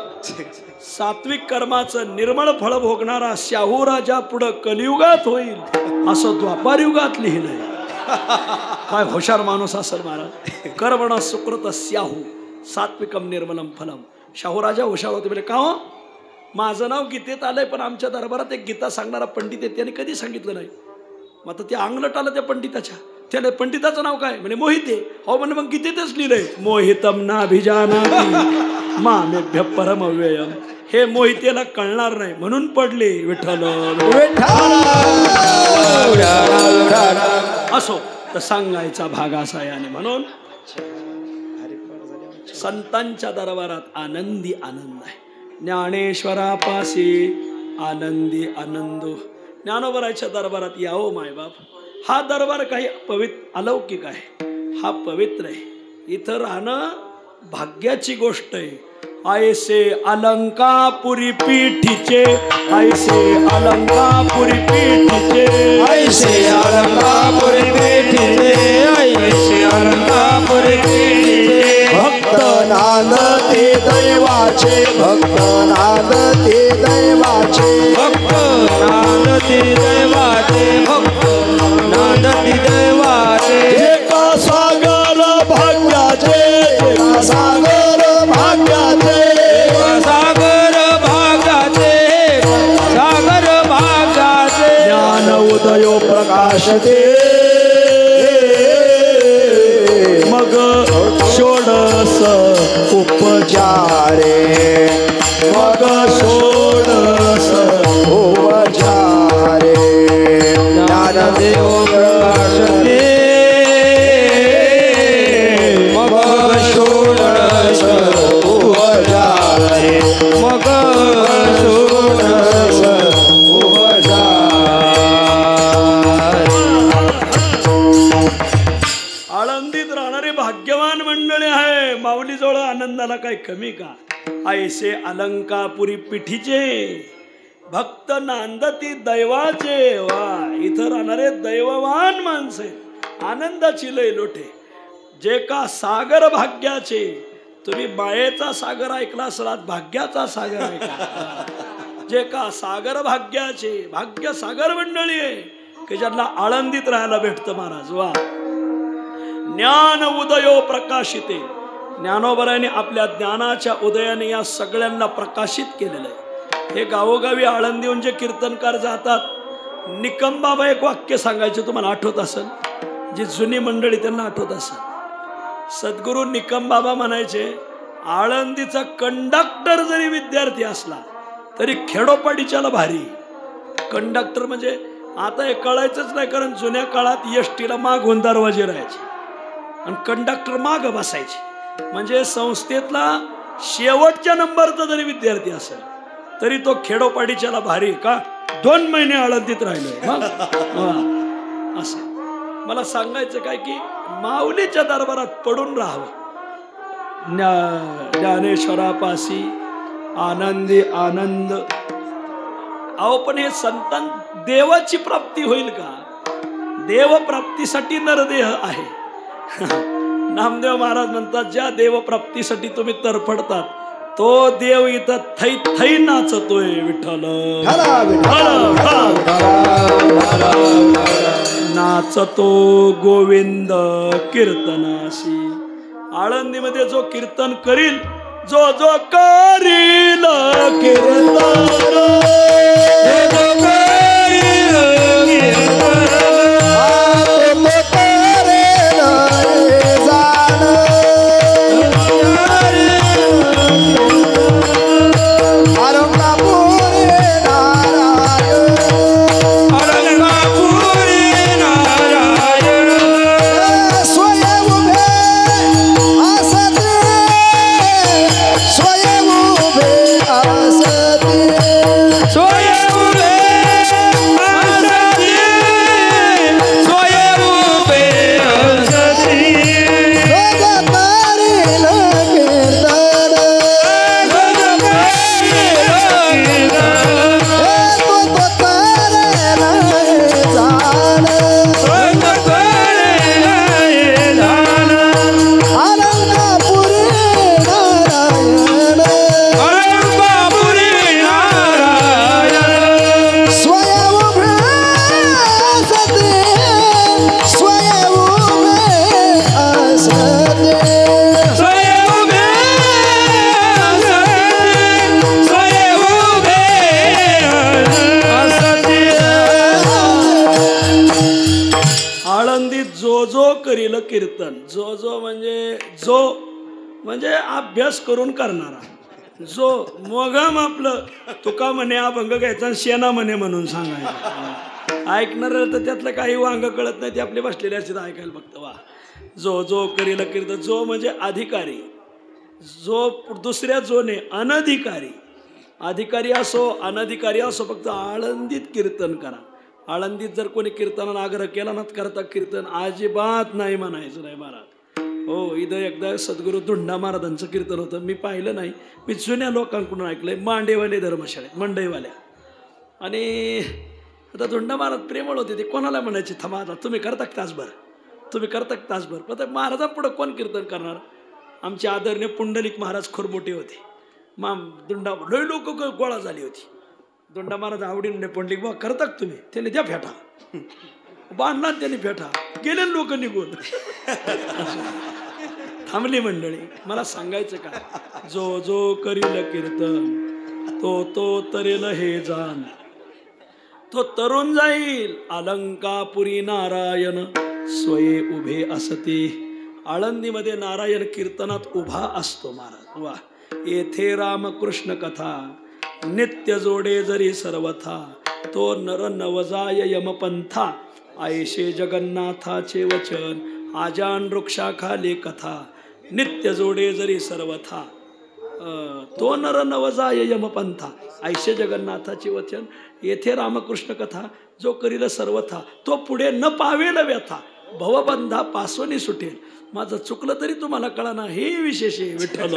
सात्विक कर्माचं निर्मळ फळ भोगणारा शाहू राजा पुढं कलियुगात होईल असं द्वापार युगात लिहिलंय. काय हुशार माणूस असेल महाराज. कर्मणा सुकृत स्याहू सात्विकम निर्मलम फलम. शाहू राजा हुशार होते. म्हणजे का हो, माझं नाव गीतेत आलंय पण आमच्या दरबारात एक गीता सांगणारा पंडित आहे, त्याने कधी सांगितलं नाही. मग आता ते अंगलट आलं त्या पंडिताच्या. त्याने पंडिताचं नाव काय म्हणे मोहित आहे. हो म्हणे मग गीतेतच लिहिलंय मोहितम नाभिजानाति मामेभ्य परमव्ययम. हे मोहितेला कळणार नाही म्हणून पडले विठ्ठल असो. तर सांगायचा भाग असा आहे. आणि म्हणून संतांच्या दरबारात आनंदी आनंद आहे. ज्ञानेश्वरापाशी आनंदी आनंद. ज्ञानोबराच्या दरबारात यावो मायबाप. हा दरबार काही पवित्र अलौकिक आहे. हा पवित्र आहे. इथं राहणं भाग्याची गोष्ट आहे. ऐसे अलंकापुरी पीठीचे ऐसे अलंकापुरी पीठीचे ऐसे अलंकापुरी पीठीचे ऐसे अलंकापुरी पीठीचे भक्त नांदते दैवाचे भक्त नांदते दैवाचे भक्त नांदते दैवाचे भक्त नांदते दैवाचे. एका सागर भाग्याचे एका सागर भाग्याचे सागर भाग्याचे सागर भाग्याचे ज्ञान उदयो प्रकाशते मग षोडस उपचारे मग षोडस उपचारे ज्ञानदेव प्रकाशते मग षोडश उपचारे मग षोडश आळंदीत राहणारे भाग्यवान मंडळी आहे. माऊलीजवळ आनंदाला काही कमी का. ऐसे अलंकापुरी पिठीचे भक्त नांदती दैवाचे. वा, इथं राहणारे दैववान माणसे आनंदाची लय लोटे. जे का सागर भाग्याचे. तुम्ही मायेचा सागर ऐकला असलात, भाग्याचा सागर ऐकला. जे का सागर भाग्याचे भाग्य सागर मंडळी आहे की ज्यांना आळंदीत राहायला भेटतं महाराज. वा, ज्ञान उदयो प्रकाशिते. ज्ञानोबराने आपल्या ज्ञानाच्या उदयाने या सगळ्यांना प्रकाशित केलेलं आहे. हे गावोगावी आळंदीहून जे कीर्तनकार जातात. निकम बाबा एक वाक्य सांगायचे, तुम्हाला आठवत असेल, जी जुनी मंडळी त्यांना आठवत असेल. सद्गुरू निकम बाबा म्हणायचे, आळंदीचा कंडक्टर जरी विद्यार्थी असला तरी खेडोपाडीच्याला भारी. कंडक्टर म्हणजे आता हे कळायचंच नाही, कारण जुन्या काळात एसटीला मागून दरवाजे राहायचे आणि कंडक्टर माग बसायचे. म्हणजे संस्थेतला शेवटच्या नंबरचा जरी विद्यार्थी असेल तरी तो खेडोपाडीच्याला भारी. का 2 महिने आळंदीत राहिलोय मग असं. मला सांगायचं काय की माऊलीच्या दरबारात पडून राहावं. ज्ञानेश्वरापाशी आनंदी आनंद. अहो पण हे संतान देवाची प्राप्ती होईल का. देव प्राप्तीसाठी नरदेह आहे. नामदेव महाराज म्हणतात, ज्या देव प्राप्तीसाठी तुम्ही तरफडतात तो देव इथं थै थै नाचतोय विठ्ठल. नाचतो गोविंद कीर्तनाशी. आळंदीमध्ये जो कीर्तन करील, जो जो करील कीर्तन जो जो करील कीर्तन, जो जो म्हणजे अभ्यास करून करणारा, जो मोगाम आपलं तुका म्हणे अभंग घ्यायचा शेणा म्हणे म्हणून सांगायचं. ऐकणार तर त्यातलं काही वांग कळत नाही, ते आपले बसलेले असते ऐकायला फक्त. वा जो जो करील कीर्तन, जो म्हणजे अधिकारी, जो दुसऱ्या जोने अनधिकारी, अधिकारी असो अनधिकारी असो, फक्त आळंदीत कीर्तन करा. आळंदीत जर कोणी कीर्तनाला आग्रह केला ना करता कीर्तन अजिबात नाही म्हणायचं नाही महाराज. हो, इथं एकदा सद्गुरू धुंडा महाराजांचं कीर्तन होतं, मी पाहिलं नाही, मी जुन्या लोकांकडून ऐकलंय, मांडेवाले धर्मशाळेत मंडईवाल्या. आणि आता धुंडा महाराज प्रेमळ होते, ते कोणाला म्हणायचे थांबा आता तुम्ही करता तासभर, तुम्ही करता तासभर. पण महाराजांपुढं कोण कीर्तन करणार. आमचे आदरणीय पुंडलिक महाराज खोरमोठे होते. धुंडा लय लोक गोळा झाली होती. धुंडा महाराज आवडीने पुंडलिक बा करता तुम्ही, त्याने द्या फेटा, बांधला त्यांनी फेटा, गेले लोक निघून. थांबली मंडळी. मला सांगायचं का, जो जो करील कीर्तन तो तो तरेल हे जाण, तो तरुण जाईल अलंकापुरी नारायण स्वये उभे असते. आळंदीमध्ये नारायण कीर्तनात उभा असतो महाराज. वा, येथे रामकृष्ण कथा नित्य जोडे जरी सर्वथा, तो नर नवजाय यमपंथा, आयशे जगन्नाथाचे वचन आजान वृक्षाखाली कथा, नित्य जोडे जरी सर्वथा, तो नर नवजाय यमपंथा, आयशे जगन्नाथाचे वचन, येथे रामकृष्ण कथा, जो करील सर्वथा, तो पुढे न पावेल व्यथा, भवबंधा पासोनी सुटेल. माझं चुकलं तरी तुम्हाला कळा ना, हे विशेष आहे. विठ्ठल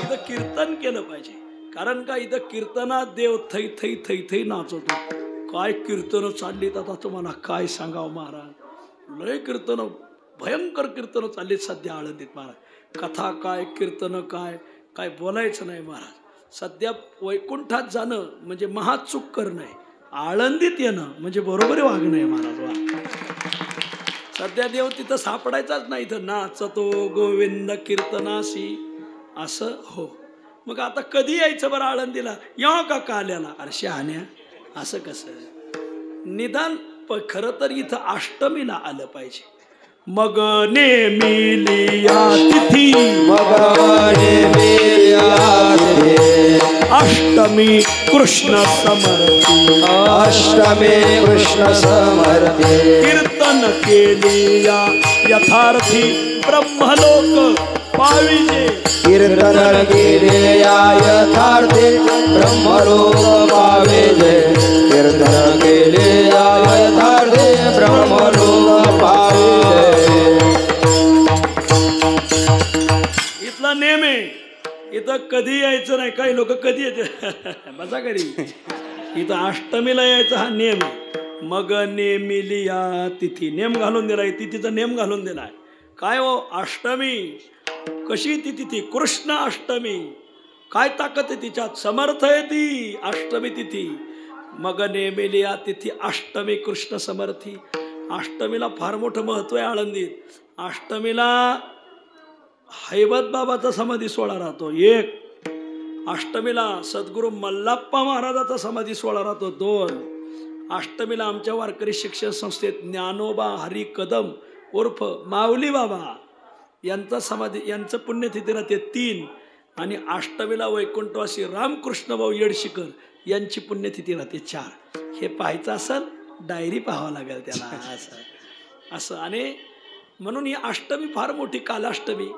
इथं कीर्तन केलं पाहिजे, कारण का इथं कीर्तनात देव थै थै थै थै नाचवतो. काय कीर्तन चाललीत आता तुम्हाला काय सांगावं महाराज. लय कीर्तन, भयंकर कीर्तन चाललीत सध्या आळंदीत महाराज. कथा काय, कीर्तन काय, काय बोलायचं नाही महाराज. सध्या वैकुंठात जाणं म्हणजे महाचूक करणं आहे, आळंदीत येणं म्हणजे बरोबर वागणं आहे महाराज. सध्या देव तिथं सापडायचाच नाही, इथं नाचतो गोविंद कीर्तनाशी असं. हो, मग आता कधी यायचं बरं आळंदीला, या का काल्याला. अरे शहाण्या, असं कसं निदान खरं तर इथं अष्टमीला आलं पाहिजे. मग नेमिलिया तिथी, मग अष्टमी कृष्ण समर्थी, अष्टमी कृष्ण समर्थी, कीर्तन केलिया यथार्थी ब्रह्मलोक पाविजे, कीर्तन केलिया यथार्थी ब्रह्मलोक पाविजे, कीर्तन केलिया यथार्थी ब्रह्मलोक पाविजे. इथला नेम आहे, इथं कधी यायचं नाही. काही लोक कधी येते बसा घरी, इथं अष्टमीला यायचं हा नेम आहे. मग नेमिलिया तिथी, नेम घालून दिलाय, तिथीचा नेम घालून दिलाय. काय हो, अष्टमी कशी ती तिथी, कृष्ण अष्टमी, काय ताकद आहे तिच्यात, समर्थ आहे ती अष्टमी तिथी. मग नेमिलिया तिथी अष्टमी कृष्ण समर्थी. अष्टमीला फार मोठं महत्व आहे आळंदीत. अष्टमीला हैबत बाबाचा समाधी सोहळा राहतो एक, अष्टमीला सद्गुरू मल्लाप्पा महाराजाचा समाधी सोहळा राहतो दोन, अष्टमीला आमच्या वारकरी शिक्षण संस्थेत ज्ञानोबा हरी कदम उर्फ माऊली बाबा यांचा समाधी, यांचं पुण्यतिथी राहते तीन, आणि अष्टमीला वैकुंठवासी रामकृष्ण भाऊ येडशीकर यांची पुण्यतिथी राहते चार. हे पाहायचं असेल डायरी पाहावं लागेल त्याला. असं असं आणि म्हणून ही अष्टमी फार मोठी कालाष्टमी.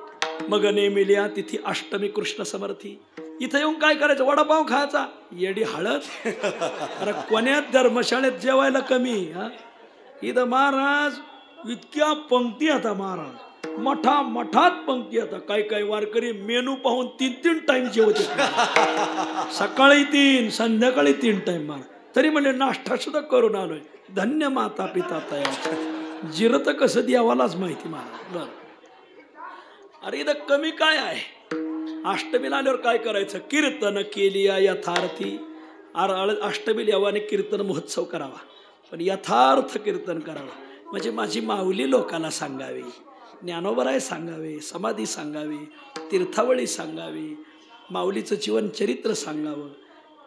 मग नेमिलिया तिथी अष्टमी कृष्ण समर्थी. इथं येऊन काय करायचं, वडापाव खायचा, येडी हळद. अरे कोण्यात धर्मशाळेत जेवायला कमी. हा, इथं महाराज इतक्या पंक्ती आता महाराज, मठात पंक्ती आता. काही वारकरी मेनू पाहून 3-3 टाइम जेवत, सकाळी 3 संध्याकाळी 3 टाइम महाराज. तरी म्हणजे नाश्ता सुद्धा करून आलोय. धन्य माता पिता तयार. जिरत कसं द्यावालाच माहिती महाराज. अरे इथं कमी काय आहे. अष्टमीला आल्यावर काय करायचं, कीर्तन केलिया यथार्थी. अष्टमीला यावाने कीर्तन महोत्सव करावा, पण यथार्थ कीर्तन करावा. म्हणजे माझी माऊली लोकांना सांगावी, ज्ञानोबराय सांगावे, समाधी सांगावी, तीर्थावळी सांगावी, माऊलीचं जीवन चरित्र सांगावं.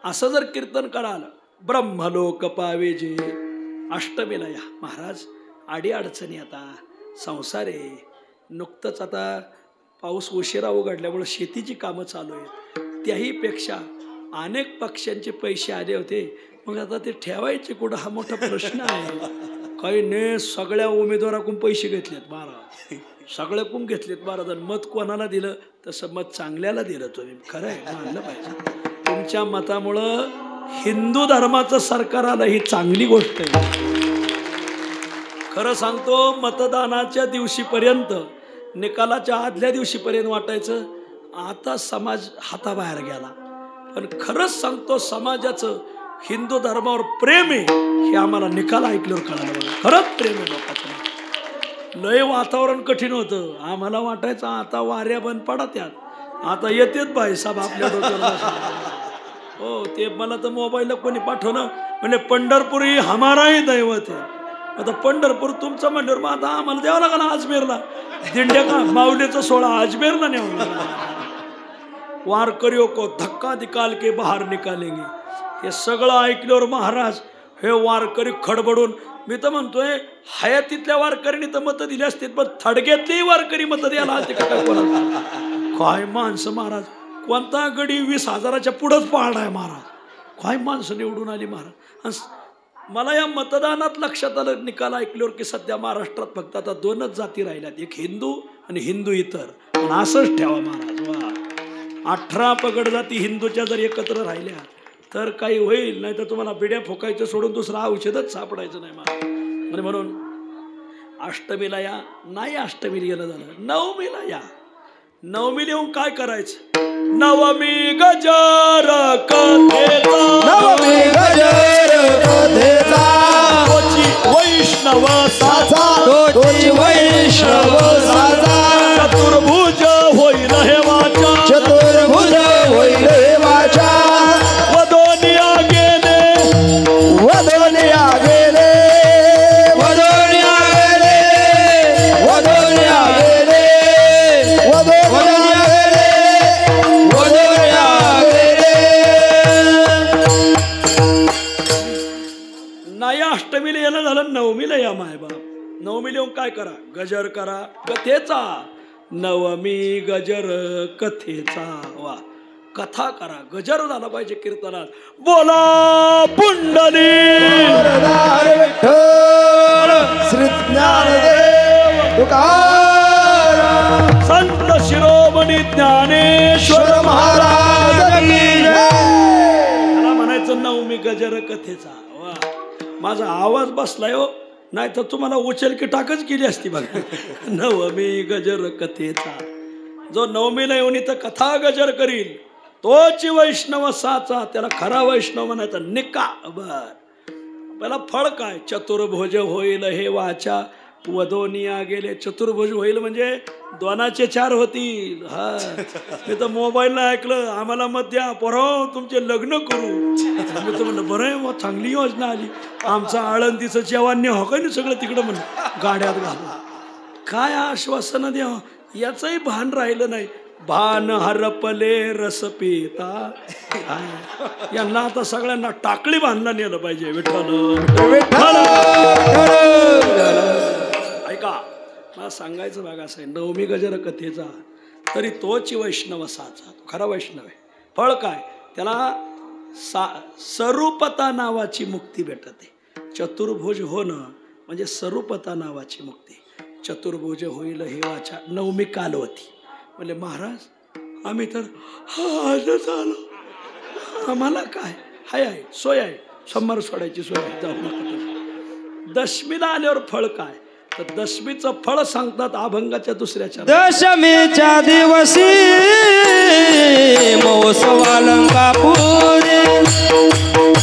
असं जर कीर्तन कराल ब्रह्मलोक पावेजे. अष्टमीला या महाराज. आडी अडचणी आता संसार आहे. नुकतंच आता पाऊस उशिरा उघडल्यामुळे शेतीची कामं चालू आहेत. त्याही पेक्षा अनेक पक्षांचे पैसे आले होते. मग आता ते ठेवायचे कुठं हा मोठा प्रश्न आहे. काही नाही, सगळ्या उमेदवाराकडून पैसे घेतलेत महाराज. सगळ्याकडून घेतलेत महाराज. मत कोणाला दिलं तसं मत चांगल्याला दिलं तुम्ही. खरं आहे, मानलं पाहिजे. तुमच्या मतामुळं हिंदू धर्माचं सरकार आलं ही चांगली गोष्ट आहे. खरं सांगतो, मतदानाच्या दिवशीपर्यंत, निकालाच्या आदल्या दिवशीपर्यंत वाटायचं आता समाज हाताबाहेर गेला. पण खरंच सांगतो, समाजाचं हिंदू धर्मावर प्रेम आहे हे आम्हाला निकाल ऐकल्यावर कळालं. बघा, खरंच प्रेम आहे लोकांचं. लय वातावरण कठीण होतं. आम्हाला वाटायचं आता वाऱ्या बंद पडा, त्यात आता येतेच भाईसाहेब आपल्या डोक्यावर. हो, ते मला तर मोबाईलला कोणी पाठवलं म्हणजे पंढरपूर ही हमाराही दैवत आहे. आता पंढरपूर तुमचं म्हणल्यावर मग आता आम्हाला द्यावं लागला अजमेरला. दिंड्या का माऊलीचा सोहळा अजमेरला न्यावं लागला. वारकरियों को धक्का निकाल के बाहेर निकालेंगे. हे सगळं ऐकल्यावर महाराज हे वारकरी खडबडून, मी तर म्हणतोय हयातीतल्या वारकरीने तर मतं दिली असतील, पण थडग्यातली वारकरी मतं द्यायला आलते का काय कोणाला. काय माणसं महाराज. कोणता गडी 20,000च्या पुढंच पाळणार आहे महाराज. काय माणसं निवडून आली महाराज. मला या मतदानात लक्षात आलं निकाल ऐकल्यावर की सध्या महाराष्ट्रात फक्त आता 2च जाती राहिल्यात, एक हिंदू आणि हिंदू इतर. पण असंच ठेवा महाराज. वा, 18 पगड जाती हिंदूच्या जर एकत्र राहिल्या तर काही होईल, नाही तर तुम्हाला बिड्या फोकायचं सोडून दुसरा औषधच सापडायचं नाही महाराज. म्हणून अष्टमीला या. नाही अष्टमीला गेलं झालं, नवमीला या. नवमीला येऊन काय करायचं? नवमी गजर कथेचा, नवमी गजर कथेचा, तोची वैष्णव साचा, तोची वैष्णव साचा, चतुर्भुज होईल हे वाचा, चतुर्भुज होईल हे वाचा, वदोनिया गेले, वदोनिया गेले, वदोनिया गेले, वदोनिया गेले, वदोनिया गेले, वदोनिया गेले. नाही अष्टमीला येणं झालं, नवमीला या मायबाप. नवमीला येऊन काय करा? गजर करा कथेचा. नवमी गजर कथेचा. वा, कथा करा. गजर झाला पाहिजे कीर्तनात. बोला पुंडली श्री ज्ञानदेव तुकाराम संत शिरोमणी ज्ञानेश्वर महाराज की जय. मला म्हणायचं नवमी गजर कथेचा. वा, माझा आवाज बसलाय हो, नाही तर तुम्हाला उचल की टाकच केली असती बघा. नवमी गजर कथेचा. जो नवमीला येऊन इथं कथा गजर करील तोच वैष्णव साचा. त्याला खरा वैष्णव म्हणायचा. निका बर. पहिला फळ काय? चतुर्भुज होईल हे वाचा, वदोनिया गेले. चतुर्भुज होईल म्हणजे 2चे 4 होतील. हा, मी तर मोबाईलला ऐकलं आम्हाला मत द्या पोराव तुमचे लग्न करू. मी तर म्हणलं बरं आहे मग, चांगली योजना आली. आमचं आळंदीचं जेवण हो का नाही सगळं तिकडं म्हणून गाड्यात घालून. काय आश्वासनं द्या याचंही भान राहिलं नाही. भान हरपले रस पिता. यांना आता सगळ्यांना टाकळी बांधला नेलं पाहिजे. विठ्ठल ऐका, मला सांगायचं भाग असं आहे, नवमी गजर कथेचा तरी तोच वैष्णव साचा. तो खरा वैष्णव आहे. फळ काय? त्याला सरूपता नावाची मुक्ती भेटते. चतुर्भुज होणं म्हणजे सरूपता नावाची मुक्ती. चतुर्भुज होईल हे वाचा. नवमी काल होती. म्हणजे महाराज आम्ही तर आजच आलो, आम्हाला काय हाय आहे, सोय आहे, शंभर सोडायची सोय आहे, जाऊ नका. दशमीला आल्यावर फळ काय? तर दशमीचं फळ सांगतात अभंगाच्या 2ऱ्या. दशमीच्या दिवशी महोत्सव अलंकापुरी.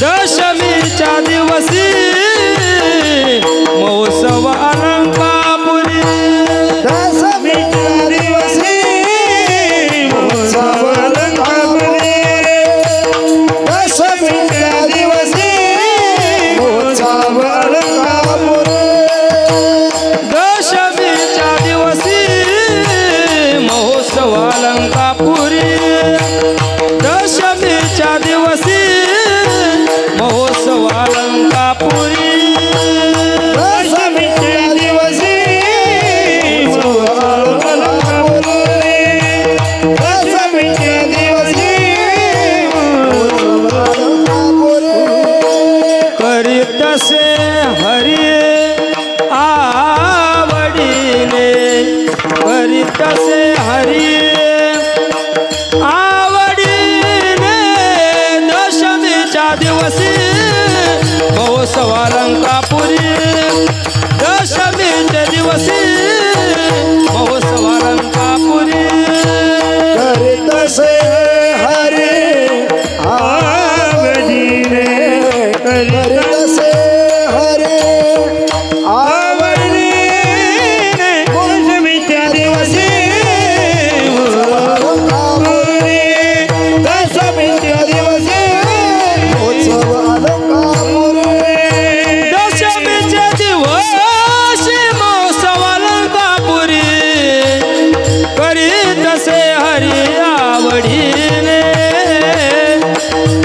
दशमीच्या दिवशी महोत्सव अलंकापुरी. दशमीच्या दिवशी महोत्सव अलंकापुरी. दशमीच्या दिवशी महोत्सव अलंकापुरी. दशमीच्या दिवशी महोत्सव अलंकापुरी. दशमीच्या दिवशी महोत्सव अलंकापुरी. महोत्सव अलंकापुरी दशमीच्या दिवशी महोत्सव अलंकापुरी करीतसे हरी आवडीने करीतसे हरी आवडीने दशमीच्या दिवशी दशमीच्या दिवशी उत्सव अलंकापुरी दशमीच्या दिवशी महोत्सव अलंकापुरी करीत से हरी आवडीने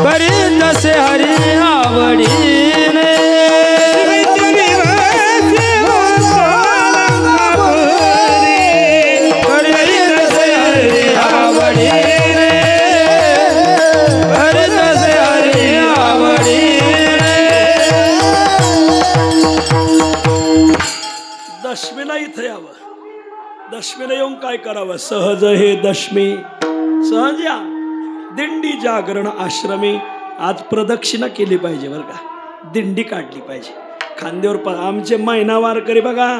करीत से हरी आवडीने करीत से हरी आवडीने करीत से हरी आवडीने दशमीला इथं यावं. दशमीला येऊन काय करावं? सहज हे दशमी सहज या. दिंडी जागरण आश्रमी आज प्रदक्षिणा केली पाहिजे बरं का. दिंडी काढली पाहिजे खांद्यावर. आमचे महिना वारकरी बघा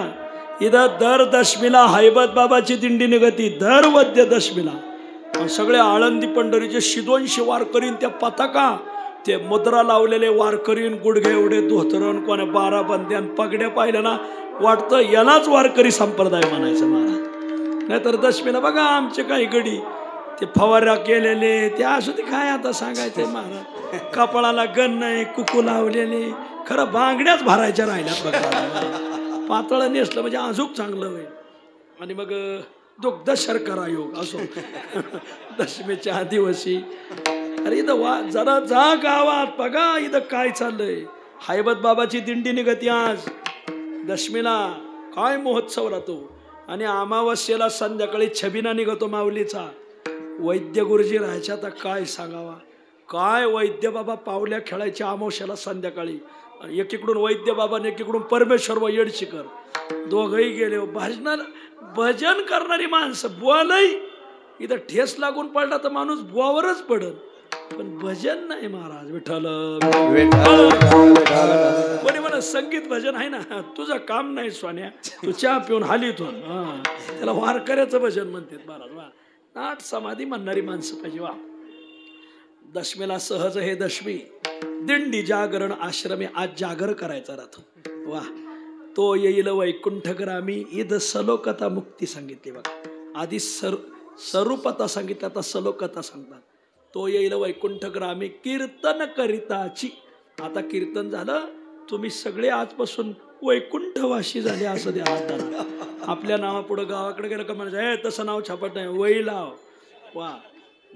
इथं दर दशमीला हैबत बाबाची दिंडी निघती. दर वद्य दशमीला सगळे आळंदी पंढरीचे 200 वारकरी त्या पताका ते मुद्रा लावलेले वारकरीन गुडघे एवढे धोतरण कोणा 12 बंद्यान पगड्या पाहिल्या ना वाटतं यालाच वारकरी संप्रदाय म्हणायचं महाराज. नाहीतर दशमीला बघा आमचे काही गडी ते फवारा केलेले ते असू ते काय आता सांगायचंय महाराज. कपाळाला गण नाही कुकू लावलेले खरं बांगड्याच भरायच्या राहिल्यात बघा. पातळ नेसलं म्हणजे अजूक चांगलं होईल. आणि मग दुग्ध शर्करा योग असो दशमीच्या दिवशी. अरे इथं जरा जा गावात बघा इथं काय चाललंय. हैबत बाबाची दिंडी निघती आज दशमीला. काय महोत्सव राहतो. आणि अमावस्येला संध्याकाळी छबिना निघतो माऊलीचा. वैद्य गुरुजी राहायच्या तर काय सांगावा. काय वैद्य बाबा पावल्या खेळायच्या अमावस्येला संध्याकाळी. एकीकडून वैद्य बाबा आणि एकीकडून परमेश्वर व येडशीकर दोघही गेले. भजन करणारी माणसं बुवालाही इथं ठेस लागून पडला तर माणूस बुवावरच पडल. पण भजन नाही महाराज. विठ्ठल कोणी म्हणा संगीत भजन आहे ना. तुझं काम नाही सोन्या तू चहा पिऊन हालीतून. त्याला वारकऱ्याचं भजन म्हणतात महाराज. वा नाट समाधी म्हणणारी माणसं पाहिजे. वा दशमीला सहज हे दशमी दिंडी जागरण आश्रमी आज जागर करायचा राहतो. वा तो येईल वैकुंठ ग्रामी. ईद सलोकता मुक्ती सांगितली बघा. आधी स्वरूपता सांगितलं आता सलोकता सांगतात. तो येईल वैकुंठ ग्रामी कीर्तन करिताची. आता कीर्तन झालं तुम्ही सगळे आजपासून वैकुंठवासी झाले असं द्या हाताला. आपल्या नावापुढं गावाकडे गेलं का म्हणजे हे तसं नाव छापट नाही वै लाव. वा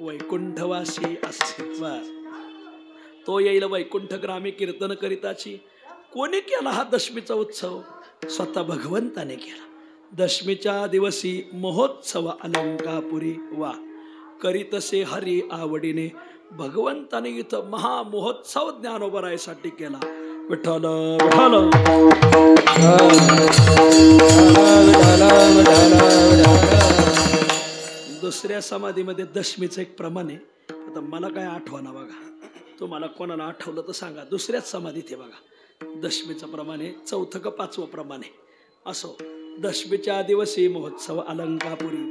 वैकुंठवासी असं. वा तो येईल वैकुंठ ग्रामी कीर्तन करिताची. कोणी केला हा दशमीचा उत्सव? स्वतः भगवंताने केला. दशमीच्या दिवशी महोत्सव अलंकापुरी. वा करीतसे हरी आवडीने. भगवंताने इथं महामहोत्सव ज्ञानोबरायसाठी केला. विठ्ठल विठ्ठल. दुसऱ्या समाधीमध्ये दशमीचं एक प्रमाण आहे. आता मला काय आठवना बघा. तुम्हाला कोणाला आठवलं तर सांगा. दुसऱ्याच समाधीत आहे बघा दशमीचं प्रमाण आहे. 4th का 5वं प्रमाण आहे. असो दशमीच्या दिवशी महोत्सव अलंकापुरी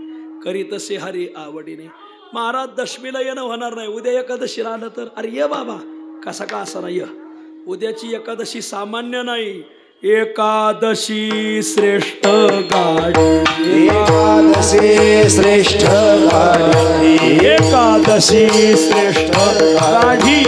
करीतसे हरी आवडीने. महाराज दशमीला येणं होणार नाही. उद्या एकादशीला आलं तर अरे ये बाबा कसा का असा नाही. उद्याची एकादशी सामान्य नाही. एकादशी श्रेष्ठ गाडी. एकादशी श्रेष्ठ गाडी. एकादशी श्रेष्ठ गाडी.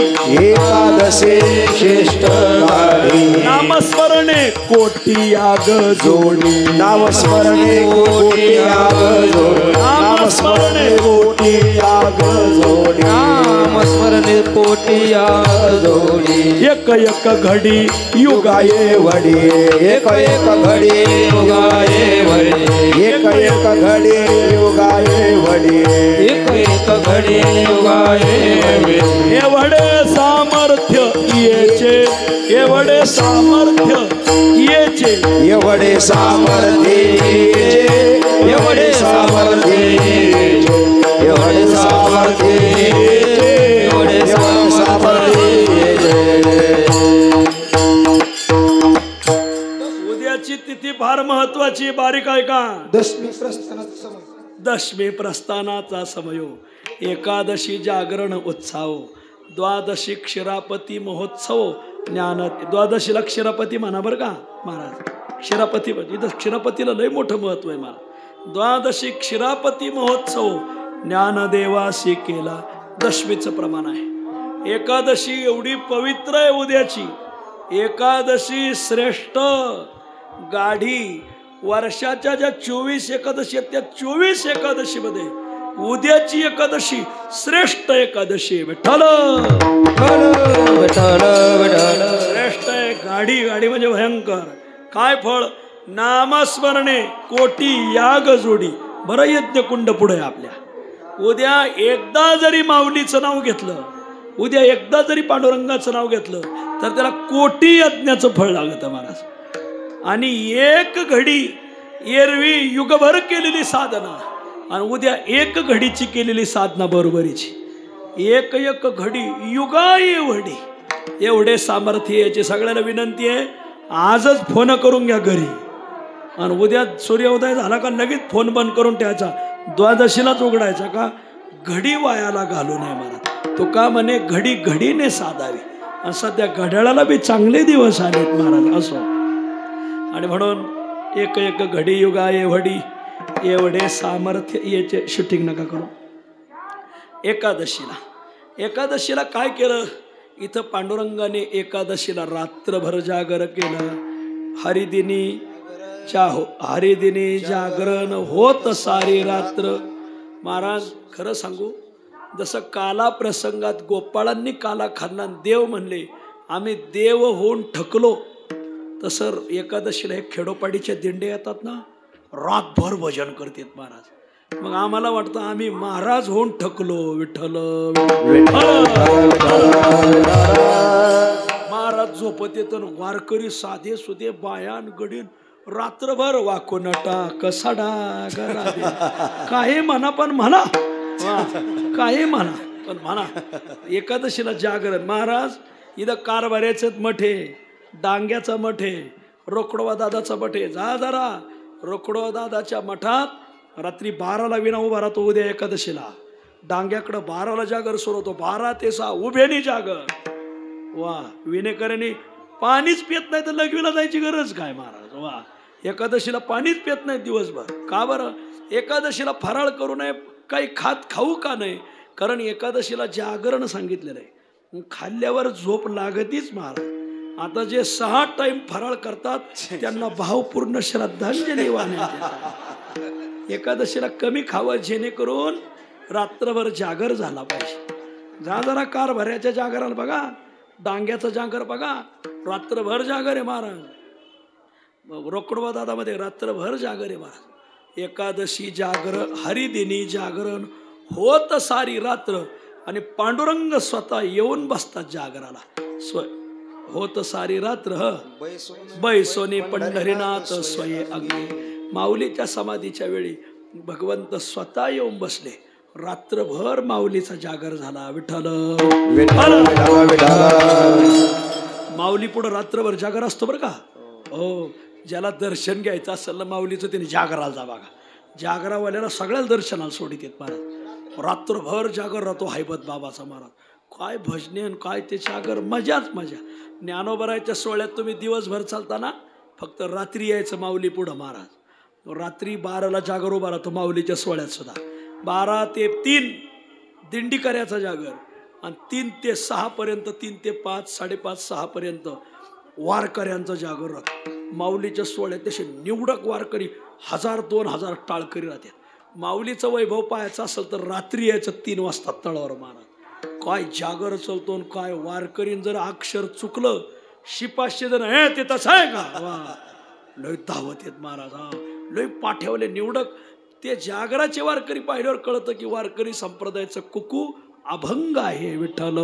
एकादशी श्रेष्ठ गाडी. नामस्मरणे कोटी याग जोडी. नामस्मरणे कोटी याग जोडी. नामस्मरणे कोटी याग जोडी. नामस्मरणे कोटी याग जोडी. एक एक घडी युगाये वडी. एक एक घडी युगाये वडी. एक एक घडी युगाये वडी. एक एक घडी युगाये वडी. एवढे सामर्थ्य येचे. एवढे सामर्थ्य येचे. एवढे सामर्थ्य एवढे सामर्थ्य एवढे सामर्थ्य एवढे सामर्थ्य फार महत्वाची बारीक आहे का? दशमी प्रस्थानाचा समय. दशमी प्रस्थानाचा समय. एकादशी जागरण उत्सव. द्वादशी क्षीरापती महोत्सव. ज्ञान. द्वादशीला क्षीरापती म्हणा बरं का महाराज. क्षीरापती इथं क्षीरापतीला लय मोठं महत्व आहे मला. द्वादशी क्षीरापती महोत्सव ज्ञानदेवासी केला. दशमीचं प्रमाण आहे. एकादशी एवढी पवित्र आहे उद्याची. एकादशी श्रेष्ठ गाढी. वर्षाच्या ज्या 24 एकादशी आहेत त्या 24 एकादशी मध्ये उद्याची एकादशी श्रेष्ठ एकादशी. विठ्ठल श्रेष्ठ आहे. गाढी. गाढी म्हणजे भयंकर. काय फळ? नामस्मरणे कोटी याग जोडी. बरं यज्ञ कुंड पुढे आपल्या. उद्या एकदा जरी माऊलीचं नाव घेतलं, उद्या एकदा जरी पांडुरंगाचं नाव घेतलं तर त्याला कोटी यज्ञाचं फळ लागतं महाराज. आणि एक घडी एरवी युगभर केलेली साधना आणि उद्या एक घडीची केलेली साधना बरोबरीची. एक एक घडी युगाएवढी एवढे सामर्थ्य याची सगळ्यांना विनंती आहे. आजच फोन करून घ्या घरी आणि उद्या सूर्योदय झाला का लगेच फोन बंद करून ठेवायचा. द्वादशीलाच उघडायचा का घडी वायाला घालू नये महाराज. तो का म्हणे घडी घडीने साधावी. आणि सध्या घड्याळाला बी चांगले दिवस आलेत महाराज असो. आणि म्हणून एक एक घडी युगा एवढी एवढे सामर्थ्य याचे शूटिंग नका करू. एकादशीला काय केलं इथं? पांडुरंगाने एकादशीला रात्रभर जागर केलं. हरिदिनी जागरण होत सारी रात्र. महाराज खरं सांगू, जसं काला प्रसंगात गोपाळांनी काला खाल्ला देव म्हणले आम्ही देव होऊन ठकलो, तसं एकादशीला हे खेडोपाडीच्या दिंडे येतात ना, रातभर भजन करतात महाराज. मग आम्हाला वाटतं आम्ही महाराज होऊन ठकलो. विठ्ठल महाराज झोपत येतं. वारकरी साधे सुधे बायान गडीन रात्रभर वाकोनटा कसाडा गरादे. काही म्हणा पण म्हणा, काही म्हणा पण म्हणा. एकादशीला जागरण. महाराज इथं कारभाऱ्याचे मठे, डांग्याचा मठे, रोकडवा दादाचा मठे. जा जरा रोकडवा दादाच्या मठात रात्री 12ला विना उभा राहतो. उद्या एकादशीला डांग्याकडं 12ला जागर सुरू होतो. 12 ते 6 उभ्यानी जागर. वा. विनेकरांनी पाणीच पित नाही तर लघवीला जायची गरज काय महाराज. वा. एकादशीला पाणीच पित नाही दिवसभर. का बरं? एकादशीला फराळ करू नये. काही खाऊ का नाही? कारण एकादशीला जागरण सांगितलेलं आहे. खाल्ल्यावर झोप लागतीच महाराज. आता जे 6 टाइम फराळ करतात त्यांना भावपूर्ण श्रद्धांजली वाहण्यात. एकादशीला कमी खावं जेणेकरून रात्रभर जागर झाला पाहिजे. जा जरा कारभाऱ्याच्या जागराला बघा, डांग्याचा जागर बघा, रात्रभर जागर आहे महाराज. रोकडवा दादामध्ये रात्रभर जागर आहे महाराज. एकादशी जागरण, हरिदिनी जागरण होत सारी रात्र. आणि पांडुरंग स्वतः येऊन बसतात जागराला. होत सारी रात्र बैसोनी पंढरीनाथ स्वये अग्नी. माऊलीच्या समाधीच्या वेळी भगवंत स्वतः येऊन बसले. रात्रभर माऊलीचा जागर झाला. विठ्ठल माऊली पुढे रात्रभर जागर असतो बरं का. हो. ज्याला दर्शन घ्यायचं असेल ना माऊलीचं त्याने जागराला जा बघा. जागरावाल्याला सगळ्याला दर्शनाला सोडित येत महाराज. रात्रभर जागर राहतो हैबत बाबाचा महाराज. काय भजने काय ते जागर. मजाच मजा. ज्ञानोबरायच्या सोहळ्यात तुम्ही दिवसभर चालताना फक्त रात्री यायचं माऊली पुढं महाराज. रात्री 12ला जागर उभा राहतो माऊलीच्या सोहळ्यात सुद्धा. 12 ते 3 दिंडी करायचा जागर. आणि 3 ते 6 पर्यंत, 3 ते 5, 5:30, 6 पर्यंत वारकऱ्यांचा जागर राहतो. माऊलीच्या सोहळ्यात तसे निवडक वारकरी 1000-2000 टाळकरी राहतात. माऊलीचं वैभव पाहायचं असेल तर रात्री यायचं 3 वाजता तळावर महाराज. काय जागर चलतो. काय वारकरीन जर अक्षर चुकलं 500 जण हे ते तसं आहे का. वा. लय धावत येत महाराज. हा. लय पाठवले निवडक. ते जागराचे वारकरी पाहिल्यावर कळतं की वारकरी संप्रदायाचं कुकू अभंग आहे. विठ्ठल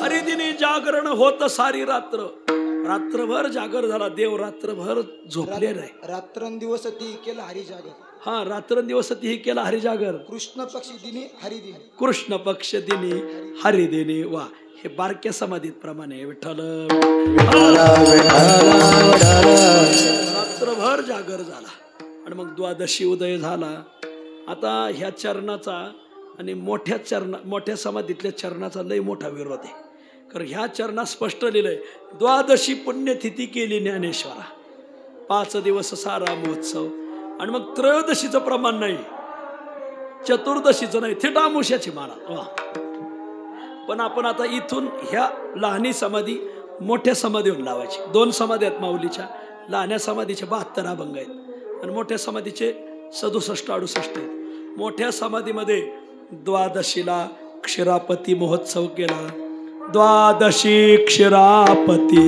हरिदिनी जागरण होत सारी रात्र. रात्रभर जागर झाला. देव रात्रभर झोपले नाही. रात्रंदिवस ती केला हरिजागर. हा. रात्रंदिवस ती केला हरिजागर. कृष्ण पक्ष दिनी हरिदिनी. कृष्ण पक्ष दिनी हरिदिनी. वा. हे बारक्या समाधीत प्रमाणे विठ्ठल रात्रभर जागर झाला आणि मग द्वादशी उदय झाला. आता ह्या चरणाचा आणि मोठ्या समाधीतल्या चरणाचा लय मोठा विरोध आहे. कारण ह्या चरणात स्पष्ट लिहिलंय द्वादशी पुण्यतिथी केली ज्ञानेश्वरा, 5 दिवस सारा महोत्सव. आणि मग त्रयोदशीचं प्रमाण नाही, चतुर्दशीचं नाही, थेट अमावस्याची मारा. पण आपण आता इथून ह्या लहानी समाधी मोठ्या समाधीवर लावायची. 2 समाधी आहेत माऊलीच्या. लहान्या समाधीचे 72 अभंग आहेत आणि मोठ्या समाधीचे 67-68 आहेत. मोठ्या समाधीमध्ये द्वादशीला क्षीरापती महोत्सव केला. द्वादशी क्षीरापती,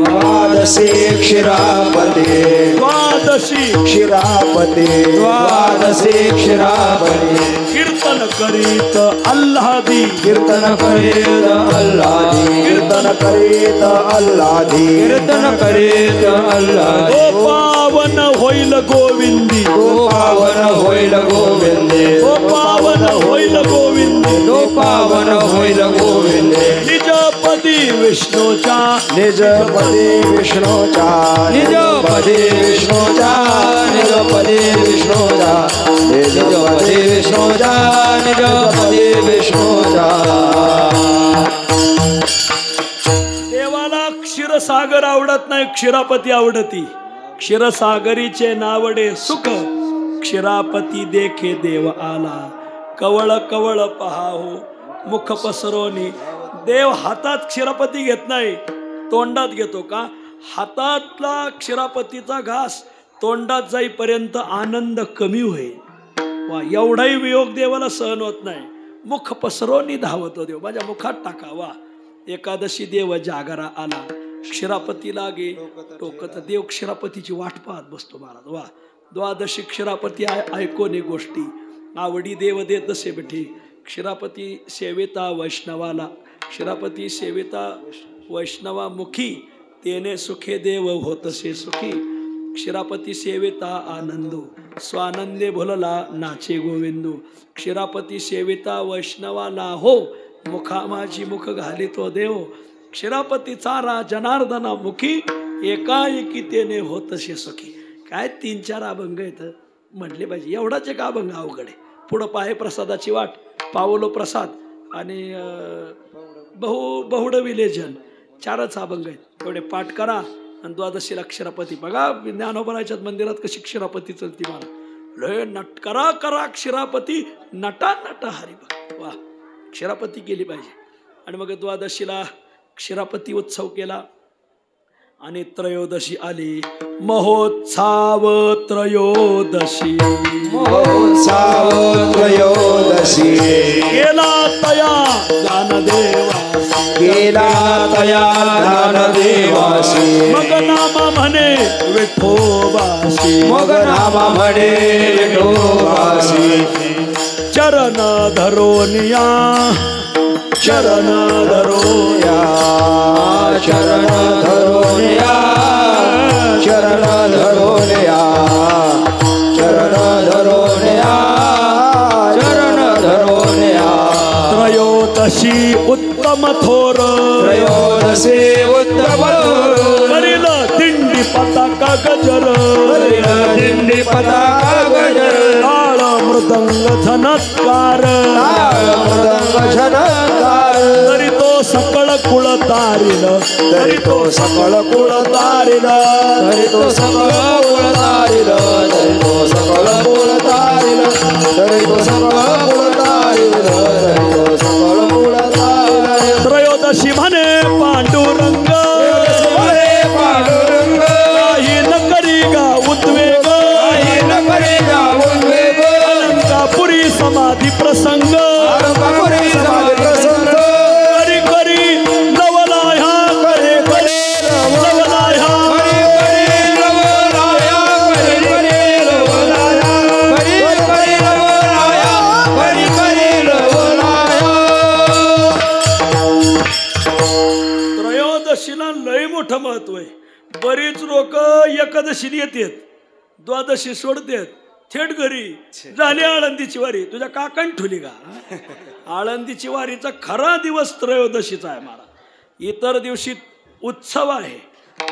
द्वादशी क्षीरापती, द्वादशी क्षीरापती, द्वादशी क्षीरापती. कीर्तन करीत अल्लादी, कीर्तन करीत अल्लादी, कीर्तन करीत अल्लादी, कीर्तन करीत अल्लादी. ओ पावन होईल गोविंदी, ओ पावन होईल गोविंदे, ओ पावन होईल गोविंदी, ओ पावन होईल गोविंदे. निजपदी विष्णूच्या, निजपदी विष्णूच्या, निजपदी विष्णूच्या, निजपदी विष्णूच्या, निजपदी विष्णूच्या, निजपदी विष्णूच्या. देवाला क्षीरसागर आवडत नाही, क्षीरापती आवडती. क्षीरसागरीचे नावडे सुख, क्षीरापती देखे देव आला. कवळ कवळ पहाहो मुख पसरोनी. देव हातात क्षीरापती घेत नाही, तोंडात घेतो. का? हातातला क्षीरापतीचा घास तोंडात जाईपर्यंत आनंद कमी होईल. वा, एवढाही वियोग देवाला सहन होत नाही. मुख पसरोनी धावतो देव, माझ्या मुखात टाका. वा, एकादशी देव जागरा आला, क्षीरापती लागे टोकत. देव क्षीरापतीची वाट पाहत बसतो महाराज. वा, द्वादशी क्षीरापती ऐकोनी गोष्टी, आवडी देव देत तसे बेठी. क्षीरापती सेविता वैष्णवाला, क्षीरापती सेविता वैष्णवा मुखी, तेने सुखे देव होतसे सुखी. क्षीरापती सेविता आनंदो, स्वानंदे भुलला नाचे गोविंदो. क्षीरापती सेविता वैष्णवाला हो, मुखा माझी मुख घालितो देव. क्षीरापती चारा जनार्दना मुखी, एकाएकी तेने होतसे सुखी. काय 3-4 अभंग आहेत म्हटले पाहिजे. एवढाच एक अभंग अवघड आहे. पुढं पाहे प्रसादाची वाट, पावलो प्रसाद आणि बहुड विलेजन, 4च अभंग आहेत. तेवढे पाठ करा आणि द्वादशीला क्षीरापती बघा. ज्ञानोबराच्यात मंदिरात कशी क्षीरापती चलती मला. लय नट करा क्षीरापती, नटा नटा हरी बघ. वा, क्षीरापती केली पाहिजे. आणि मग द्वादशीला क्षीरापती उत्सव केला आणि त्रयोदशी आली. महोत्सव त्रयोदशी, महोत्सव त्रयोदशी. केला तया ज्ञानदेवासी, केला तया ज्ञानदेवासी. मग नाम म्हणे विठोबासी, मग नाम म्हणे विठोबासी. चरण धरोनिया, चरण धरोया, चरण धरोनिया, चरण धरोनिया, चरण धरोनिया, चरण धरोनिया. त्रयोदशी उत्तम थोर, त्रयोदशी उत्तम करील दिंडी पताका गजर, करील दिंडी पताका गजर. ताळ मृदंग झनत्कार, ताळ मृदंग झनत्कार. तरी तो सकळ कुळ तारिल, तरी तो सकळ कुळ तारिल, तरी तो सकळ कुळ तारिल, तरी तो सकळ कुळ तारिल, तरी तो सकळ कुळ तारिल, तरी तो सकळ कुळ तारिल. त्रयोदशी म्हणे पांडुरंग, पांडुरंग. काही न करी गा उद्वेग, काही न करी गा उद्वेग. अलंकापुरी समाधी प्रसंग, अलंकापुरी समाधी प्रसंग. करी करी लवलाया, करे करे लवलाया, करी करी लवलाया, करी करी लवलाया, करी करी लवलाया, करी करी लवलाया. त्रयोदशीला लय मोठं महत्व आहे. बरीच लोक एकादशीला येतात, द्वादशी सोडतात थेट घरी झाली आळंदीची वारी. तुझ्या काकांनी ठेवली का? आळंदीची वारीचा खरा दिवस त्रयोदशीचा आहे महाराज. इतर दिवशी उत्सव आहे,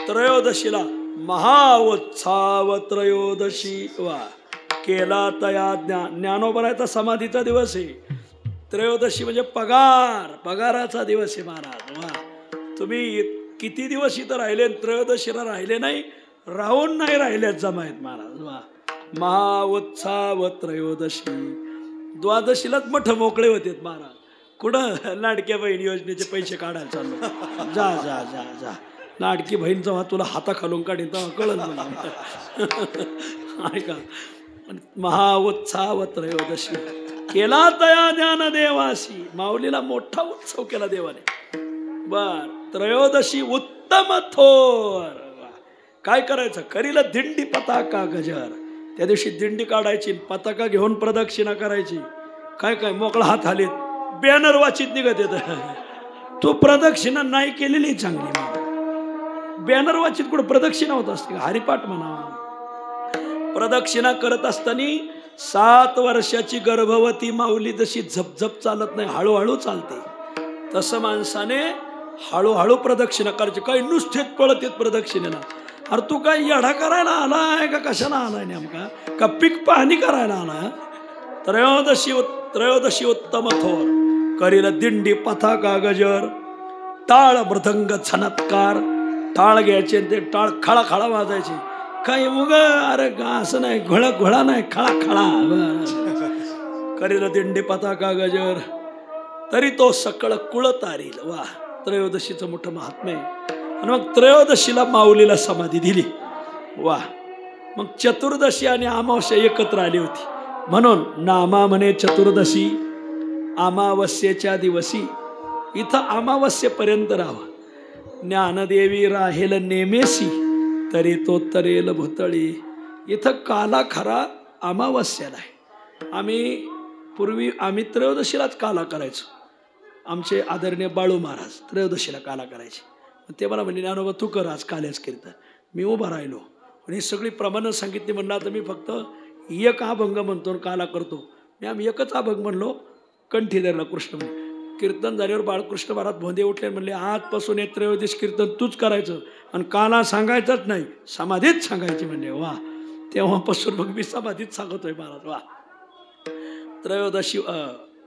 त्रयोदशीला महाउत्सव त्रयोदशी. वा केला तया ज्ञानोबरायचा समाधीचा दिवस आहे. त्रयोदशी म्हणजे पगाराचा दिवस आहे महाराज. वा तुम्ही किती दिवस इथं राहिले, त्रयोदशीला राहिले नाही, राहून नाही राहिल्यात जमायत महाराज. वा महाउत्सव त्रयोदशी. द्वादशीलाच मठ मोकळे होते महाराज. कुठं लाडक्या बहीण योजनेचे पैसे काढायला चाललो. जा जा जा जा लाडकी बहीण जेव्हा तुला हाता खालून काढीन तेव्हा कळलं मला. ऐका महाउत्सव त्रयोदशी केला तया ज्ञान देवासी. माऊलीला मोठा उत्सव केला देवाने. बर त्रयोदशी उत्तम थोर. काय करायचं? करील दिंडी पताका गजर. त्या दिवशी दिंडी काढायची, पताका घेऊन प्रदक्षिणा करायची. काय काय मोकळा हात हालीत बॅनर वाचित निघत येत. तू प्रदक्षिणा नाही केलेली चांगली. बॅनर वाचित कुठं प्रदक्षिणा होत असते? हरिपाठ म्हणा. प्रदक्षिणा करत असताना 7 वर्षाची गर्भवती माऊली जशी झपझप चालत नाही, हळूहळू चालते, तसं माणसाने हळूहळू प्रदक्षिणा करायची. काही नुसतेच पळत येत प्रदक्षिणेला. अरे तू काय येढा करायला आलाय का कशाला आलाय नेमका? का पीक पाहणी करायला आला? त्रयोदशी उत्तम थोर करील दिंडी पताका गजर. टाळ मृदंग झनत्कार. टाळ घ्यायचे, ते टाळ खळा खळा वाजायचे. काही उग अरे असं नाही, घोळा नाही, खळा खळा. करील दिंडी पताका गजर तरी तो सकळ कुळ तारील. वा त्रयोदशीचं मोठं महात्म्य आहे. आणि मग त्रयोदशीला माऊलीला समाधी दिली. वा मग चतुर्दशी आणि अमावस्या एकत्र आली होती, म्हणून नामा म्हणे चतुर्दशी अमावस्येच्या दिवसी. इथं अमावस्येपर्यंत राहावं. ज्ञानदेवी राहेल नेमेसी तरी तो तरेल भुतळी. इथं काला खरा अमावस्याला आहे. पूर्वी त्रयोदशीलाच काला करायचो. आमचे आदरणीय बाळू महाराज त्रयोदशीला काला करायचे. ते मला म्हणले ज्ञानोबा तू कर आज काल्याच कीर्तन. मी उभा राहिलो आणि सगळी प्रमाणं सांगितली. म्हणलं आता मी फक्त एक अभंग म्हणतो काला करतो. मी आम्ही एकच अभंग म्हणलो, कंठी धरला कृष्ण म्हणे. कीर्तन झाल्यावर बाळकृष्ण महाराज भोंदे उठले, म्हणले आजपासून हे त्रयोदश कीर्तन तूच करायचं आणि काला सांगायचंच नाही, समाधीत सांगायची. म्हणले वा. तेव्हापासून मग मी समाधीत सांगतोय महाराज. वा त्रयोदशी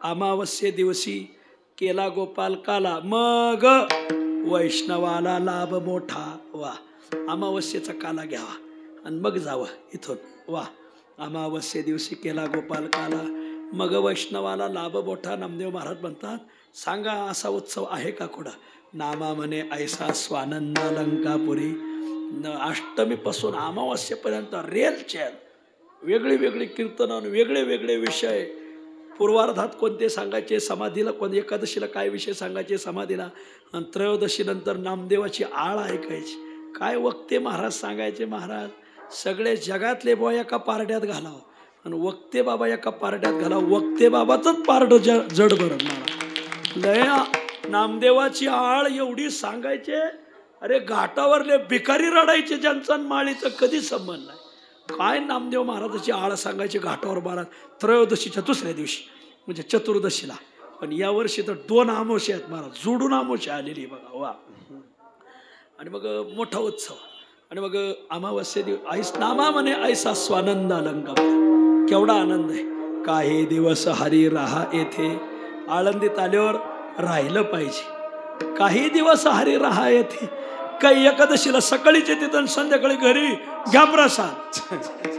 अमावस्ये दिवशी केला गोपाल काला, मग वैष्णवाला लाभ मोठा. वा अमावस्येचा काला घ्यावा आणि मग जावं इथून. वा अमावस्ये दिवशी केला गोपाल काला, मग वैष्णवाला लाभ मोठा. नामदेव महाराज म्हणतात, सांगा असा उत्सव आहे का कुठं? नामा म्हणे ऐसा स्वानंद अलंकापुरी. अष्टमीपासून अमावस्येपर्यंत रेल चेल वेगळी वेगळी कीर्तन, वेगळे वेगळे विषय. पूर्वार्धात कोणते सांगायचे, समाधीला एकादशीला काय विषय सांगायचे समाधीला, आणि त्रयोदशीनंतर नामदेवाची आळ ऐकायची. काय वक्ते महाराज सांगायचे. महाराज सगळे जगातले बॉ एका पारड्यात घालावं आणि वक्ते बाबा एका पारड्यात घालावं. वक्ते बाबाचंच पारड जड भरत महाराज. लय नामदेवाची आळ एवढी सांगायचे. अरे घाटावरले भिकारी रडायचे, ज्यांचा माळीचा कधी संबंध नाही. काय नामदेव महाराजाची आळ सांगायची घाटावर महाराज त्रयोदशीच्या दुसऱ्या दिवशी म्हणजे चतुर्दशीला. पण यावर्षी तर 2 अमावस्या आहेत महाराज, जोडून अमावस्या आलेली बघा. वा आणि मग मोठा उत्सव. आणि मग अमावस्ये दिवस नामा म्हणे ऐसा स्वानंद अलंकार. केवढा आनंद आहे. काही दिवस हरी राहा येथे. आळंदीत आल्यावर राहिलं पाहिजे. काही दिवस हरी राहा येथे. काही एकादशीला सकाळीच येते तर संध्याकाळी घरी घ्या प्रसाद.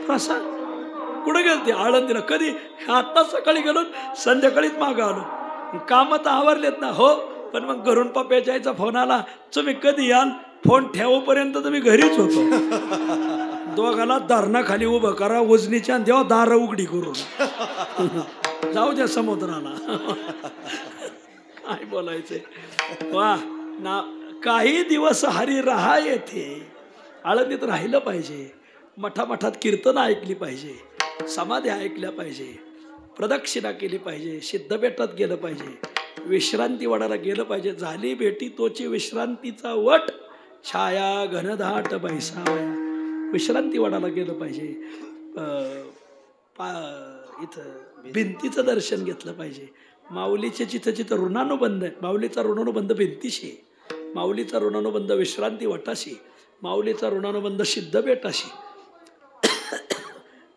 प्रसाद कुठे गेलते? आळंदीला. कधी? आता सकाळी गेलो, संध्याकाळीच मागं आलो. कामं तर आवरलेत ना. हो पण मग घरून पप्याच्या आईचा फोन आला, तुम्ही कधी याल? फोन ठेवोपर्यंत तर मी घरीच होतो. दोघाला दारणाखाली उभं करा वजनीच्या, देवा दार उघडी करून जाऊ द्या समुद्राला. काय बोलायचंय. वा ना. काही दिवस हरी राहा येथे. आळंदीत राहिलं पाहिजे. मठामठात कीर्तन ऐकली पाहिजे, समाधी ऐकल्या पाहिजे, प्रदक्षिणा केली पाहिजे, सिद्धबेटात गेलं पाहिजे, विश्रांती वडाला गेलं पाहिजे. झाली भेटी तोची विश्रांतीचा वट, छाया घनदाट बैसावया. विश्रांती वडाला गेलं पाहिजे. इथं भिंतीचं दर्शन घेतलं पाहिजे. माऊलीचे जिथं जिथं ऋणानुबंध आहे, माऊलीचा ऋणानुबंध भिंतीशी आहे, माऊलीचा ऋणानुबंध विश्रांती वटाशी, माऊलीचा ऋणानुबंध सिद्धबेटाशी.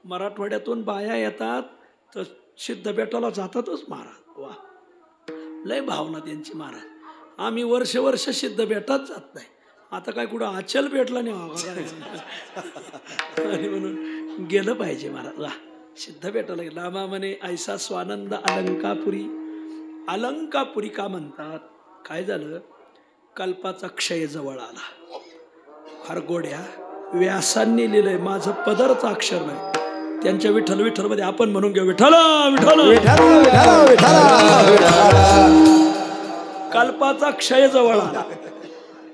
मराठवाड्यातून बाया येतात तर सिद्धबेटाला जातातच महाराज. वा, लय भावना त्यांची महाराज. आम्ही वर्ष सिद्धबेटात जात नाही. आता काय कुठं आचल भेटला नाही आणि म्हणून गेलं पाहिजे महाराज. वा, सिद्धबेटाला गेला. लांबा म्हणे ऐसा स्वानंद अलंकापुरी. अलंकापुरी का म्हणतात? काय झालं, कल्पाचा क्षय जवळ आला. फार गोड्या व्यासांनी लिहिलंय, माझं पदरचं अक्षर नाही. त्यांच्या विठ्ठल विठ्ठल मध्ये आपण म्हणून घेऊ विठ्ठल विठ्ठल. कल्पाचा क्षय जवळ आला.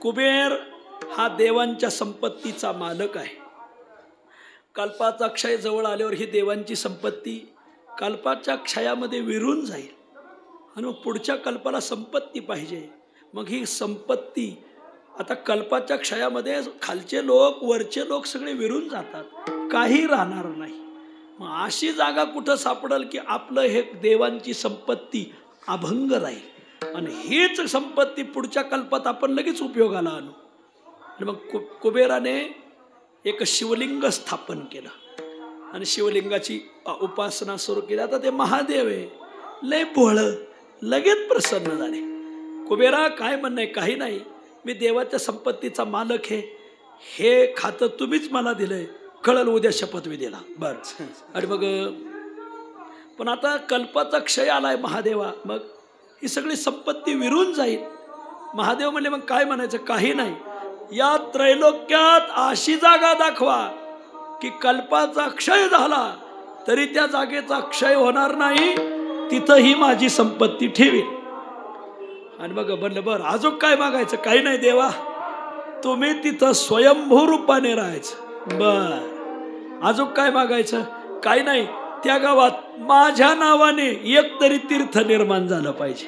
कुबेर हा देवांच्या संपत्तीचा मालक आहे. कल्पाचा क्षय जवळ आल्यावर ही देवांची संपत्ती कल्पाच्या क्षयामध्ये विरून जाईल आणि मग पुढच्या कल्पाला संपत्ती पाहिजे. मग ही संपत्ती आता कल्पाच्या क्षयामध्ये खालचे लोक वरचे लोक सगळे विरून जातात, काही राहणार नाही. मग अशी जागा कुठं सापडेल की आपलं हे देवांची संपत्ती अभंग राहील आणि हीच संपत्ती पुढच्या कल्पात आपण लगेच उपयोगाला आणू. आणि मग कुबेराने एक शिवलिंग स्थापन केलं आणि शिवलिंगाची उपासना सुरू केली. आता ते महादेव आहे, लय भोळं, लगेच प्रसन्न झाले. कुबेरा काय म्हणणं आहे? काही नाही, मी देवाच्या संपत्तीचा मालक आहे, हे खातं तुम्हीच मला दिलंय, कळलं उद्या शपथविधीला. बरं. आणि मग पण आता कल्पाचा क्षय आलाय महादेवा, मग ही सगळी संपत्ती विरून जाईल. महादेव म्हणले मग काय म्हणायचं? काही नाही, या त्रैलोक्यात अशी जागा दाखवा की कल्पाचा क्षय झाला तरी त्या जागेचा क्षय होणार नाही, तिथंही माझी संपत्ती ठेवी. आणि मग म्हणलं बरं अजून काय मागायचं? काही नाही देवा, तुम्ही तिथं स्वयंभू रूपाने राहायचं. बर, अजून काय मागायचं? काही नाही, त्या गावात माझ्या नावाने एक तरी तीर्थ निर्माण झालं पाहिजे.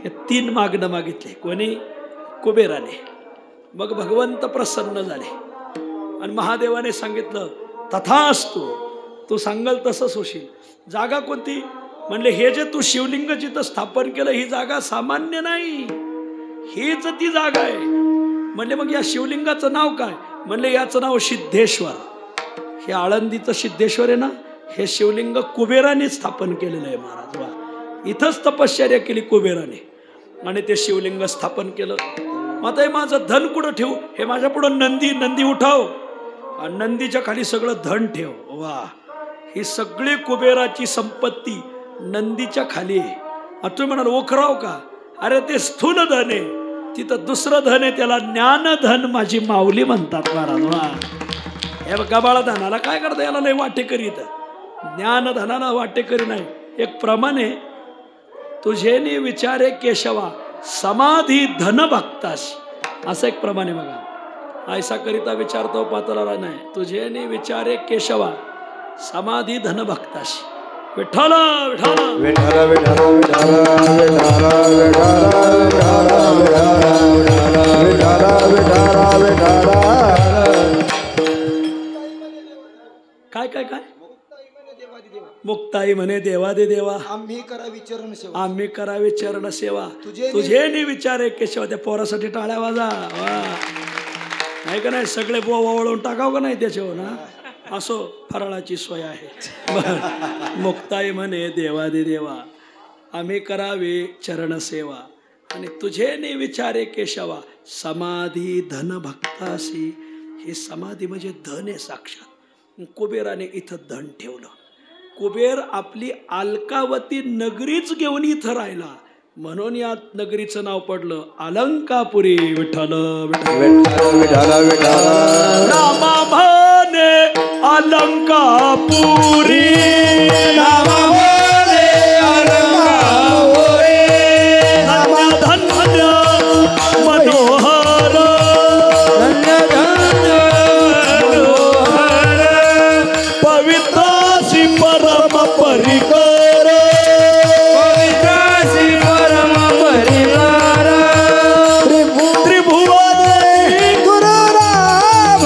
हे 3 मागणं मागितले. कोणी? कुबेराने. मग भगवंत प्रसन्न झाले आणि महादेवाने सांगितलं तथास्तु, तू सांगाल तसंच होशील. जागा कोणती? म्हणले हे जे तू शिवलिंग जिथं स्थापन केलं ही जागा सामान्य नाही, हीच ती जागा आहे. म्हणले मग या शिवलिंगाचं नाव काय? म्हणले याचं नाव सिद्धेश्वर. हे आळंदीचं सिद्धेश्वर आहे ना, हे शिवलिंग कुबेराने स्थापन केलेलं आहे महाराज. वा, इथंच तपश्चर्या केली कुबेराने आणि ते शिवलिंग स्थापन केलं. आता हे माझं धन कुठं ठेवू? हे माझ्या पुढं नंदी उठाव आणि नंदीच्या खाली सगळं धन ठेव. वा, ही सगळी कुबेराची संपत्ती नंदीच्या खाली आहे. आता तुम्ही म्हणाल ओखराव का? अरे ते स्थूल धन आहे, तिथं दुसरं धन आहे, त्याला ज्ञानधन माझी माऊली म्हणतात महाराज. वा, हे गबाळा धनाला काय करता? याला लय वाटेकरी इथं. ज्ञानधनाला वाटेकरी नाही. एक प्रमाणे तुझेनी विचारे केशवा समाधी धन भक्तास, असं एक प्रमाणे बघा. ऐसा करिता विचारतो पातळाला नाही, तुझेनी विचारे केशवा समाधी धन भक्ताशी. विठ्ठल विठ्ठल विठ्ठल विठ्ठल विठ्ठल विठ्ठल विठ्ठल. काय काय काय? मुक्ताई म्हणे देवादे देवा, आम्ही करावी चरण सेवा, आम्ही करावी चरण सेवा, तुझे नि विचारे केशवा. त्या पोरासाठी टाळ्या वाजा. वा, नाही का नाही? सगळे बोवा वळून टाकाव का नाही त्याच्यावर ना? असो, फराळाची सोय आहे. मुक्ताई म्हणे देवादे देवा, आम्ही करावी चरण सेवा आणि तुझे नि विचारे केशवा समाधी धन भक्तासी. ही समाधी म्हणजे धन आहे साक्षात. कुबेराने इथं धन ठेवलं. कुबेर आपली अलकावती नगरीच घेऊन इथं राहिला, म्हणून या नगरीचं नाव पडलं अलंकापुरी. विठ्ठल विठ्ठल विठ्ठल नामा भाने अलंकापुरी, नामा भाने अलंकापुरी. धन्य धन्य मनोहर, धन्य धन्य मनोहर, पवित्रासी परम परिकर, पवित्रासी परम परिकर. त्रिभुवनी दुर्लभ,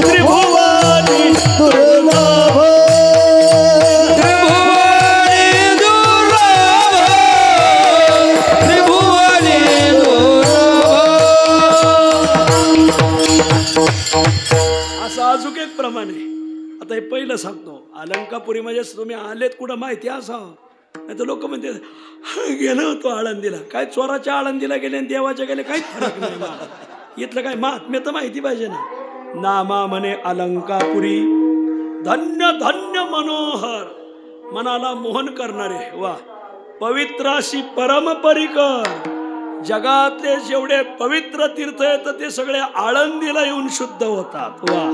त्रिभुवनी दुर्लभ, प्रमाणे आता हे पहिलं सांगतो. अलंकापुरी म्हणजे तुम्ही आलेत कुठं माहिती असावं, नाही तर लोक म्हणते गेलो होतो आळंदीला. काय चोराच्या आळंदीला गेले आणि देवाच्या गेले काही फरक नाही मला. इथलं काय महात्म्य तर माहिती पाहिजे ना. नामा म्हणे अलंकापुरी धन्य धन्य मनोहर, मनाला मोहन करणारे. वा पवित्राशी परम परिकर. जगातले जेवढे पवित्र तीर्थ आहेत ते सगळे आळंदीला येऊन शुद्ध होतात. वा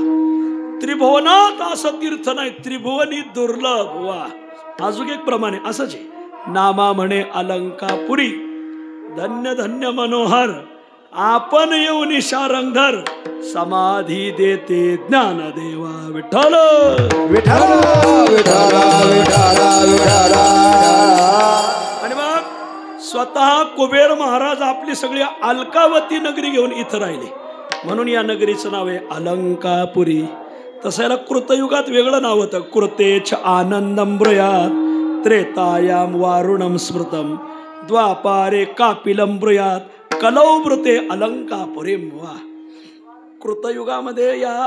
त्रिभुवनात असं तीर्थ नाही, त्रिभुवनी दुर्लभ. वा अजून एक प्रमाणे असंच आहे. नामा म्हणे अलंकापुरी धन्य धन्य मनोहर, आपण येऊन शारंगधर समाधी देते ज्ञानदेवा विठ्ठल विठ्ठल विठ्ठल विठ्ठल विठ्ठल. आणि मग स्वतः कुबेर महाराज आपली सगळी अलकावती नगरी घेऊन इथं राहिले, म्हणून या नगरीचं नाव आहे अलंकापुरी. तसं याला कृतयुगात वेगळं नाव होतं. कृतेच आनंदम ब्रूयात त्रेतायाम वारुणम स्मृतम द्वापारे कापिलम ब्रूयात कलौवृते अलंकापुरीम. वा कृतयुगामध्ये या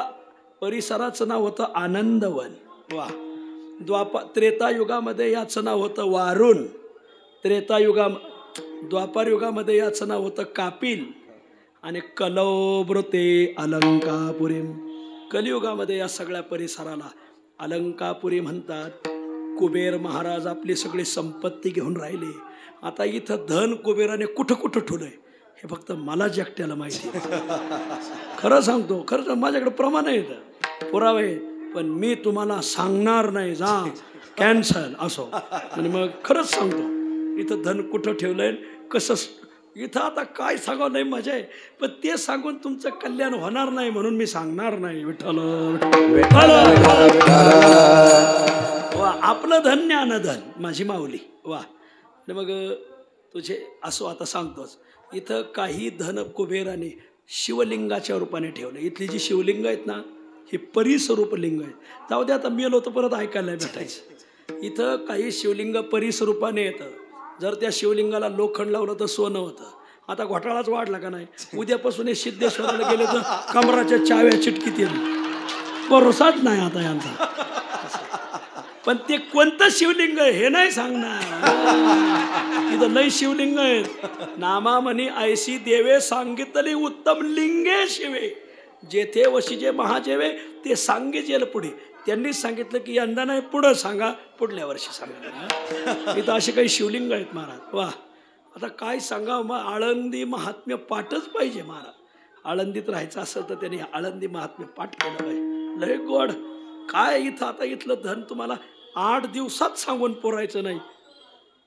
परिसराचं नाव होतं आनंदवन. वा त्रेतायुगामध्ये याचं नाव होतं वारुण. द्वापार युगामध्ये याचं नाव होतं कापिल. आणि कलौवृते अलंकापुरीम. कलियुगामध्ये या सगळ्या परिसराला अलंकापुरी म्हणतात. कुबेर महाराज आपली सगळी संपत्ती घेऊन राहिले. आता इथं धन कुबेराने कुठं कुठं ठेवलंय हे फक्त मलाच एकट्याला माहिती आहे. खरं सांगतो, खरं माझ्याकडे प्रमाण आहे, पुरावे, पण मी तुम्हाला सांगणार नाही. जा कॅन्सल असो. आणि मग खरंच सांगतो इथं धन कुठं ठेवलंय कसं. इथं आता काय सांगावं नाही मजा आहे, पण ते सांगून तुमचं कल्याण होणार नाही म्हणून मी सांगणार नाही. विठ्ठल वा आपलं धन ज्ञानधन माझी माऊली. वा आणि मग तुझे असो आता सांगतोच. इथं काही धन कुबेराने शिवलिंगाच्या रूपाने ठेवलं. इथली जी शिवलिंग आहेत ना ही परिस्वरूप लिंग आहेत. जाऊ दे आता मेलो तर परत ऐकायला भेटायचं. इथं काही शिवलिंग परिस्वरूपाने येतं. जर त्या शिवलिंगाला लोखंड लावलं तर सोनं होतं. आता घोटाळाच वाढला का नाही. उद्यापासून हे सिद्धेश्वराला गेले तर कमराच्या चाव्या चिटकीत येईल. भरोसाच नाही आता यांचा. पण ते कोणतं शिवलिंग आहे हे नाही सांगणार. इथं लय शिवलिंग आहेत. नामा म्हणी ऐशी देवे सांगितली उत्तम लिंगे शिवे, जेथे वशीजे महाजेवे ते सांगे जेल पुढे. त्यांनी सांगितलं की यंदा नाही पुढं सांगा, पुढल्या वर्षी सांगा. इथं असे काही शिवलिंग आहेत महाराज. वा आता काय सांगा. मग आळंदी महात्म्य पाठच पाहिजे महाराज. आळंदीत राहायचं असेल तर त्यांनी आळंदी महात्म्य पाठ केलं पाहिजे. लय गोड काय इथं. आता इथलं धन तुम्हाला 8 दिवसात सांगून पुरायचं नाही,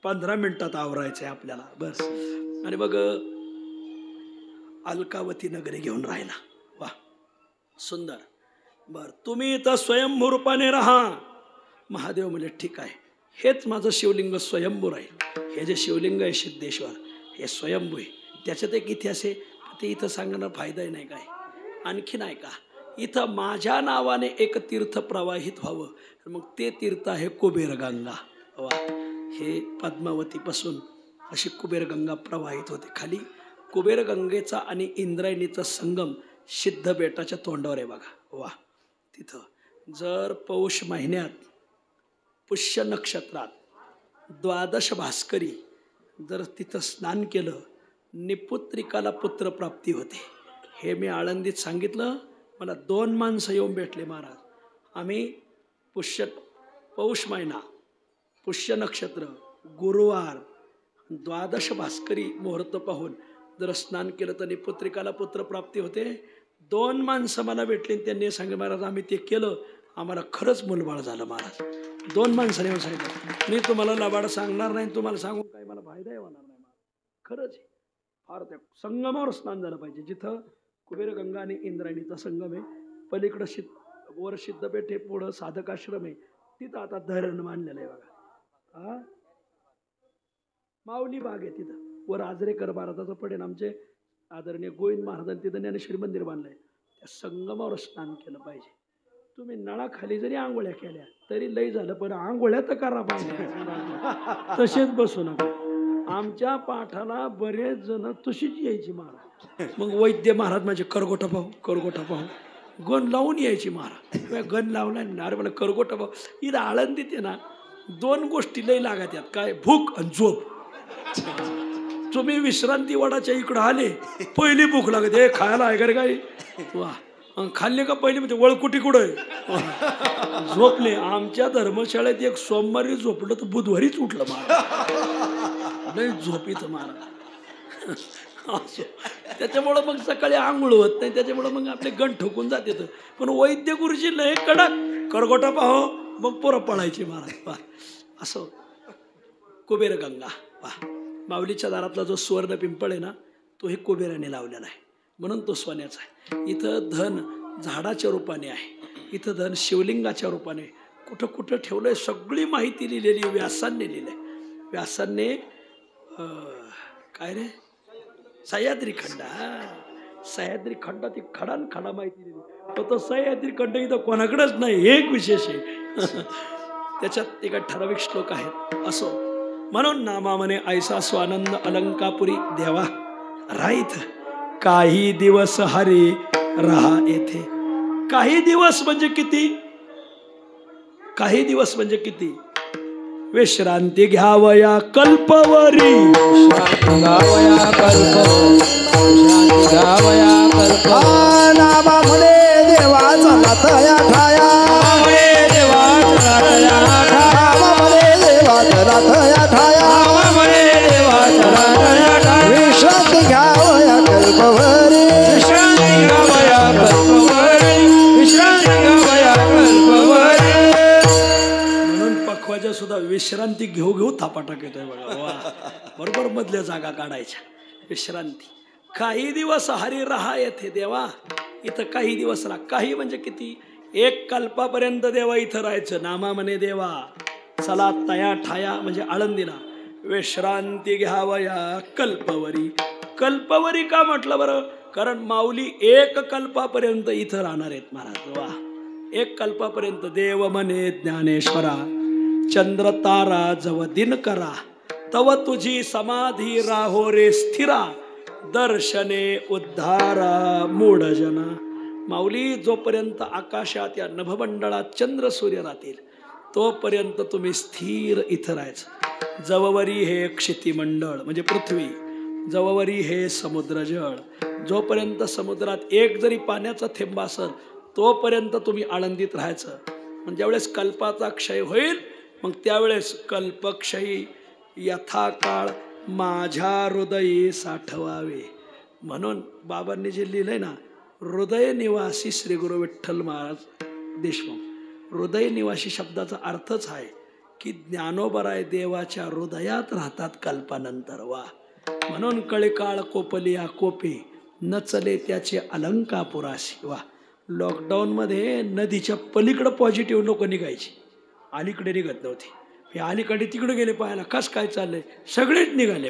15 मिनिटात आवरायचं आहे आपल्याला बस. आणि मग अलकावती नगरी घेऊन राहिला. वा सुंदर. बर तुम्ही इथं स्वयंभू रूपाने राहा. महादेव म्हणजे ठीक आहे, हेच माझं शिवलिंग स्वयंभू राहील. हे जे शिवलिंग आहे सिद्धेश्वर हे स्वयंभू आहे. त्याच्यात एक इतिहास आहे, ते इथं सांगण्याला फायदाही नाही काय. आणखी नाही का इथं माझ्या नावाने एक तीर्थ प्रवाहित व्हावं, मग ते तीर्थ आहे कुबेरगंगा. वा हे पद्मावतीपासून अशी कुबेरगंगा प्रवाहित होते खाली. कुबेरगंगेचा आणि इंद्रायणीचा संगम सिद्ध बेटाच्या तोंडावर आहे बघा. वा तिथं जर पौष महिन्यात पुष्य नक्षत्रात 12 भास्करी जर तिथं स्नान केलं निपुत्रिकाला पुत्रप्राप्ती होते. हे मी आळंदीत सांगितलं. मला 2 माणसं येऊन भेटले महाराज. आम्ही पौष महिना पुष्य नक्षत्र गुरुवार 12 भास्करी मुहूर्त पाहून जर स्नान केलं तर निपुत्रिकाला पुत्रप्राप्ती होते. 2 माणसं मला भेटली. त्यांनी सांगितलं महाराज आम्ही ते केलं, आम्हाला खरंच मुलबाळ झालं महाराज. 2 माणसाने येऊन सांगितलं. मी तुम्हाला लबाड सांगणार नाही, तुम्हाला सांगून काही मला फायदाही होणार नाही महाराज. खरंच फार त्या संगमावर स्नान झालं पाहिजे जिथं कुबेरगंगा आणि इंद्रायणीचा संगम आहे. पलीकडं वर सिद्धपेठ आहे, पुढं साधकाश्रम आहे. तिथं आता धरण मानलेलं आहे बघा. हा माऊली बाग आहे तिथं. वर आजरेकर महाराजाचं पडेन आमचे आदरणीय गोविंद महाराजांनी तिथं ज्ञानेश्वरी मंदिर बांधलंय. त्या संगमावर स्नान केलं पाहिजे. तुम्ही नळाखाली जरी आंघोळ्या केल्या तरी लई झालं, पण आंघोळ्या तर करा पाहिजे. तसेच बसू नका. आमच्या पाठाला बरेच जण तशीच यायची महाराज. मग वैद्य महाराज माझे करगोटा पाहू गण लावून यायची महाराज. गण लावला अरे मला करगोटा भाऊ इथं आळंदीत आहे ना 2 गोष्टी लई लागत यात काय भूक आणि झोप. तुम्ही विश्रांती वडाच्या इकडं आले पहिली भूक लागत हे खायला आहे का रे काय वा खाल्ले का पहिली म्हणजे वळकुटी कुठं आहे झोपले. आमच्या धर्मशाळेत एक सोमवारी झोपलं तर बुधवारीच उठलं महाराज. नाही झोपीत महाराज. त्याच्यामुळं मग सकाळी आंघोळ होत नाही. त्याच्यामुळं मग आपले गण ठोकून जात येतं. पण वैद्य गुरुजी लय कडक करगोटा पाहो मग पोरं पळायचे महाराज. पा असं कुबेर गंगा पा माऊलीच्या दारातला जो सुवर्ण पिंपळ आहे ना तो हे कुबेराने लावलेला आहे म्हणून तो सोन्याचा आहे. इथं धन झाडाच्या रूपाने आहे. इथं धन शिवलिंगाच्या रूपाने कुठं कुठं ठेवलंय सगळी माहिती लिहिलेली व्यासांनी लिहिलंय. व्यासांनी काय रे सह्याद्री खंड. सह्याद्री खंडात ती खडान खडा माहिती दिली. तो सह्याद्री खंड इथं कोणाकडेच नाही एक विशेष आहे. त्याच्यात एका ठराविक श्लोक आहेत. असो म्हणून नामा म्हणे ऐसा स्वानंद अलंकापुरी देवा राईत काही दिवस हरी रहा येथे. काही दिवस म्हणजे किती? काही दिवस म्हणजे किती? विश्रांती घ्यावया कल्पवरी. गावया कल्प विश्रांती गावया कल्प. नामा म्हणे देवाचा नाथया ठाया. देवाचा नाथया ठाया. नामा म्हणे देवाचा नाथया ठाया. देवाचा नाथया ठाया. विश्रांती घ्यावया कल्पवरी. विश्रांती गावया कल्पवरी. विश्रांती गावया कल्पवरी. म्हणून पखवाजा सुद्धा विश्रांती घेऊ घेऊ थापाटाक येतोय बघा. वा बरोबर मधल्या जागा काढायच्या. विश्रांती काही दिवस हरी रहा येथे देवा. इथं काही दिवस राहा. काही म्हणजे किती? 1 कल्पापर्यंत देवा इथं राहायचं. नामा म्हणे देवा चला तया ठाया म्हणजे आळंदीला. विश्रांती घ्यावया कल्पवरी. कल्पवरी का म्हटलं बरं? कारण माऊली 1 कल्पापर्यंत इथं राहणार आहेत महाराज. वा 1 कल्पापर्यंत. देव म्हणे ज्ञानेश्वरा चंद्र तारा जव दिन करा तव तुझी समाधी राहो रे स्थिरा दर्शने उद्धारा मूढजना. माऊली जोपर्यंत आकाशात या नभमंडळात चंद्र सूर्य राहतील तोपर्यंत तुम्ही स्थिर इथं राहायचं. जववरी हे क्षितिमंडळ म्हणजे पृथ्वी. जववरी हे समुद्रजळ. जोपर्यंत समुद्रात एक जरी पाण्याचा थेंब असेल तोपर्यंत तुम्ही आळंदीत राहायचं. म्हणजे ज्यावेळेस कल्पाचा क्षय होईल मग त्यावेळेस कल्पक्षयी यथाकाळ माझ्या हृदयी साठवावे. म्हणून बाबांनी जे लिहिलंय ना हृदय निवासी श्री गुरु विठ्ठल महाराज देशमुख. हृदय निवासी शब्दाचा अर्थच आहे की ज्ञानोबराय देवाच्या हृदयात राहतात कल्पानंतर. वा म्हणून कळीकाळ कोपलिया कोपे न चले त्याचे अलंकापुराशी. वा लॉकडाऊनमध्ये नदीच्या पलीकडं पॉझिटिव्ह लोक निघायची अलीकडे निघत नव्हती. हे अलीकडे तिकडे गेले पाहायला कस काय चाललंय सगळेच निघाले.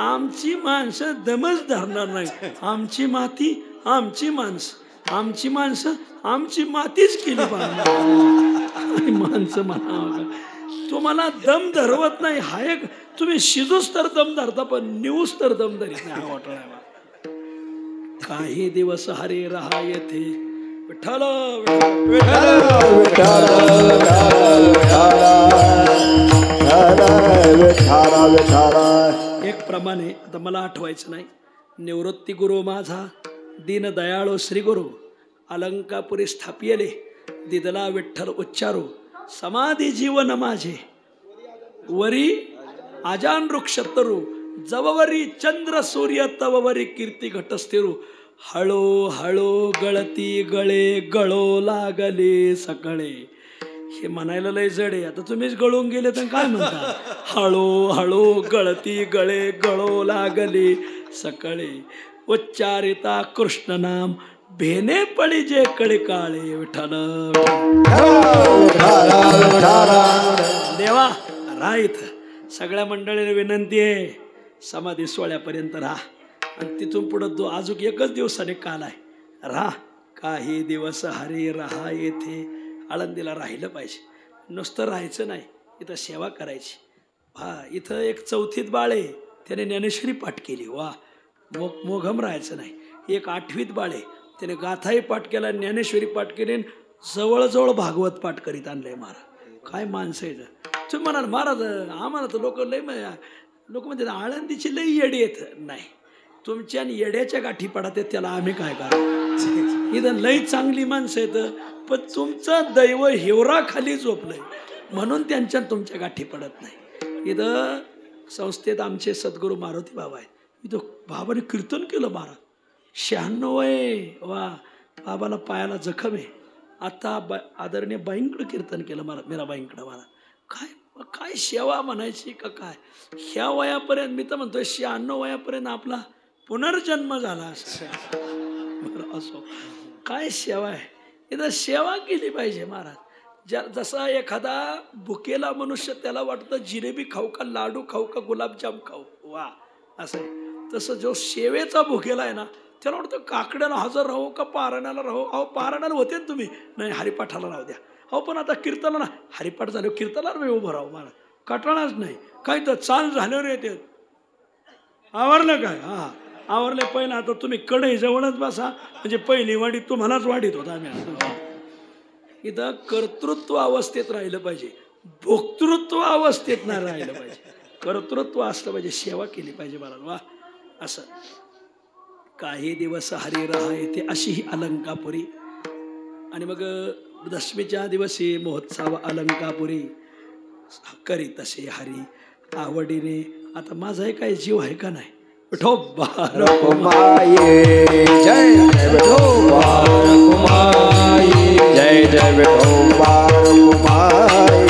आमची माणसं दमच धरणार नाही. आमची माती आमची माणसं. आमची माणसं आमची मातीच केली पाहिजे. माणसं म्हणा तुम्हाला दम धरवत नाही. हा एक तुम्ही शिजूच तर दम धरता पण निवूस तर दम धरीत नाही. हा वाटला काही दिवस हरे रहा येथे विठ्ठल एक प्रमाणे आता मला आठवायचं नाही. निवृत्ती गुरु माझा दीन दयाळो श्री गुरु अलंकापुरी स्थापियले दिदला विठ्ठल उच्चारो समाधी जीवन माझे वरी आजान वृक्ष तरु जववरी चंद्र सूर्य तववरी कीर्ती घटस्थिरू. हळू हळू गळती गळे गळो लागले सकळे. हे म्हणायला लय जड आहे. आता तुम्हीच गळून गेले तर काय म्हणता. हळू हळू गळती गळे गळो लागले सकळे. उच्चारिता कृष्ण नाम भेने पळी जे कळे काळे. विठ्ठल देवा राईत. सगळ्या मंडळीला विनंती आहे समाधी सोहळ्यापर्यंत राहा आणि तिथून पुढं जो अजून एकच दिवसाने काल आहे. राहा काही दिवस हरी रहा येथे. आळंदीला राहिलं पाहिजे. नुसतं राहायचं नाही इथं सेवा करायची. हा इथं एक 4थीत बाळ आहे त्याने ज्ञानेश्वरी पाठ केली. वा मोघम राहायचं नाही. एक 8वीत बाळ आहे त्याने गाथाही पाठ केला, ज्ञानेश्वरी पाठ केली, जवळजवळ भागवत पाठ करीत आणलंय महाराज. काय माणसं आहे तुम्ही म्हणाल महाराज आम्हाला तर लोक लय लोक म्हणतात आळंदीची लई येडी येत नाही. तुमच्या येड्याच्या गाठी पडत आहेत त्याला आम्ही काय करा. इथं लई चांगली माणसं आहेत पण तुमचं दैव हिवरा खाली झोपलंय म्हणून त्यांच्या तुमच्या गाठी पडत नाही. इथं संस्थेत आमचे सद्गुरू मारुती बाबा आहेत. इथं बाबाने कीर्तन केलं महाराज. 96 आहे वा. बाबाला पायाला जखम आहे. आता आदरणीय बाईंकडं कीर्तन केलं मला, मीराबाईंकडं मला. काय सेवा म्हणायची का काय. ह्या वयापर्यंत मी तर म्हणतोय 96 वयापर्यंत आपला पुनर्जन्म झाला बरं असो. काय सेवा आहे. इथं सेवा केली पाहिजे महाराज. जसा एखादा भुकेला मनुष्य त्याला वाटतं जिलेबी खाऊ का, लाडू खाऊ का, गुलाबजाम खाऊ, वा असं आहे. तसं जो सेवेचा भुकेला आहे ना त्याला वाटतं काकड्याला हजर राहू का पारायणाला राहू. अहो पारायणाला होते ना तुम्ही, नाही हरिपाठाला राहू द्या. अहो पण आता कीर्तनाला हरिपाठ झाले कीर्तनाला मी उभं राहू मला कटाळाच नाही. काही तर चाल झाल्यावर येते. आवरलं काय. हां आवरले. पहिलं आता तुम्ही कडे जवळच बसा म्हणजे पहिली वाढीत तुम्हालाच वाढीत होता आम्ही. इथं कर्तृत्व अवस्थेत राहिलं पाहिजे, भोक्तृत्व अवस्थेत नाही राहिलं पाहिजे. कर्तृत्व असलं पाहिजे, सेवा केली पाहिजे महाराज. वा असं. काही दिवस हरी राहा येते अशी ही अलंकापुरी. आणि मग दशमीच्या दिवशी महोत्सव अलंकापुरी करी तसे हरी आवडीने. आता माझा काही जीव आहे का नाही. विठोबा रखुमाई जय विठोबा रखुमाई जय जय विठोबा रखुमाई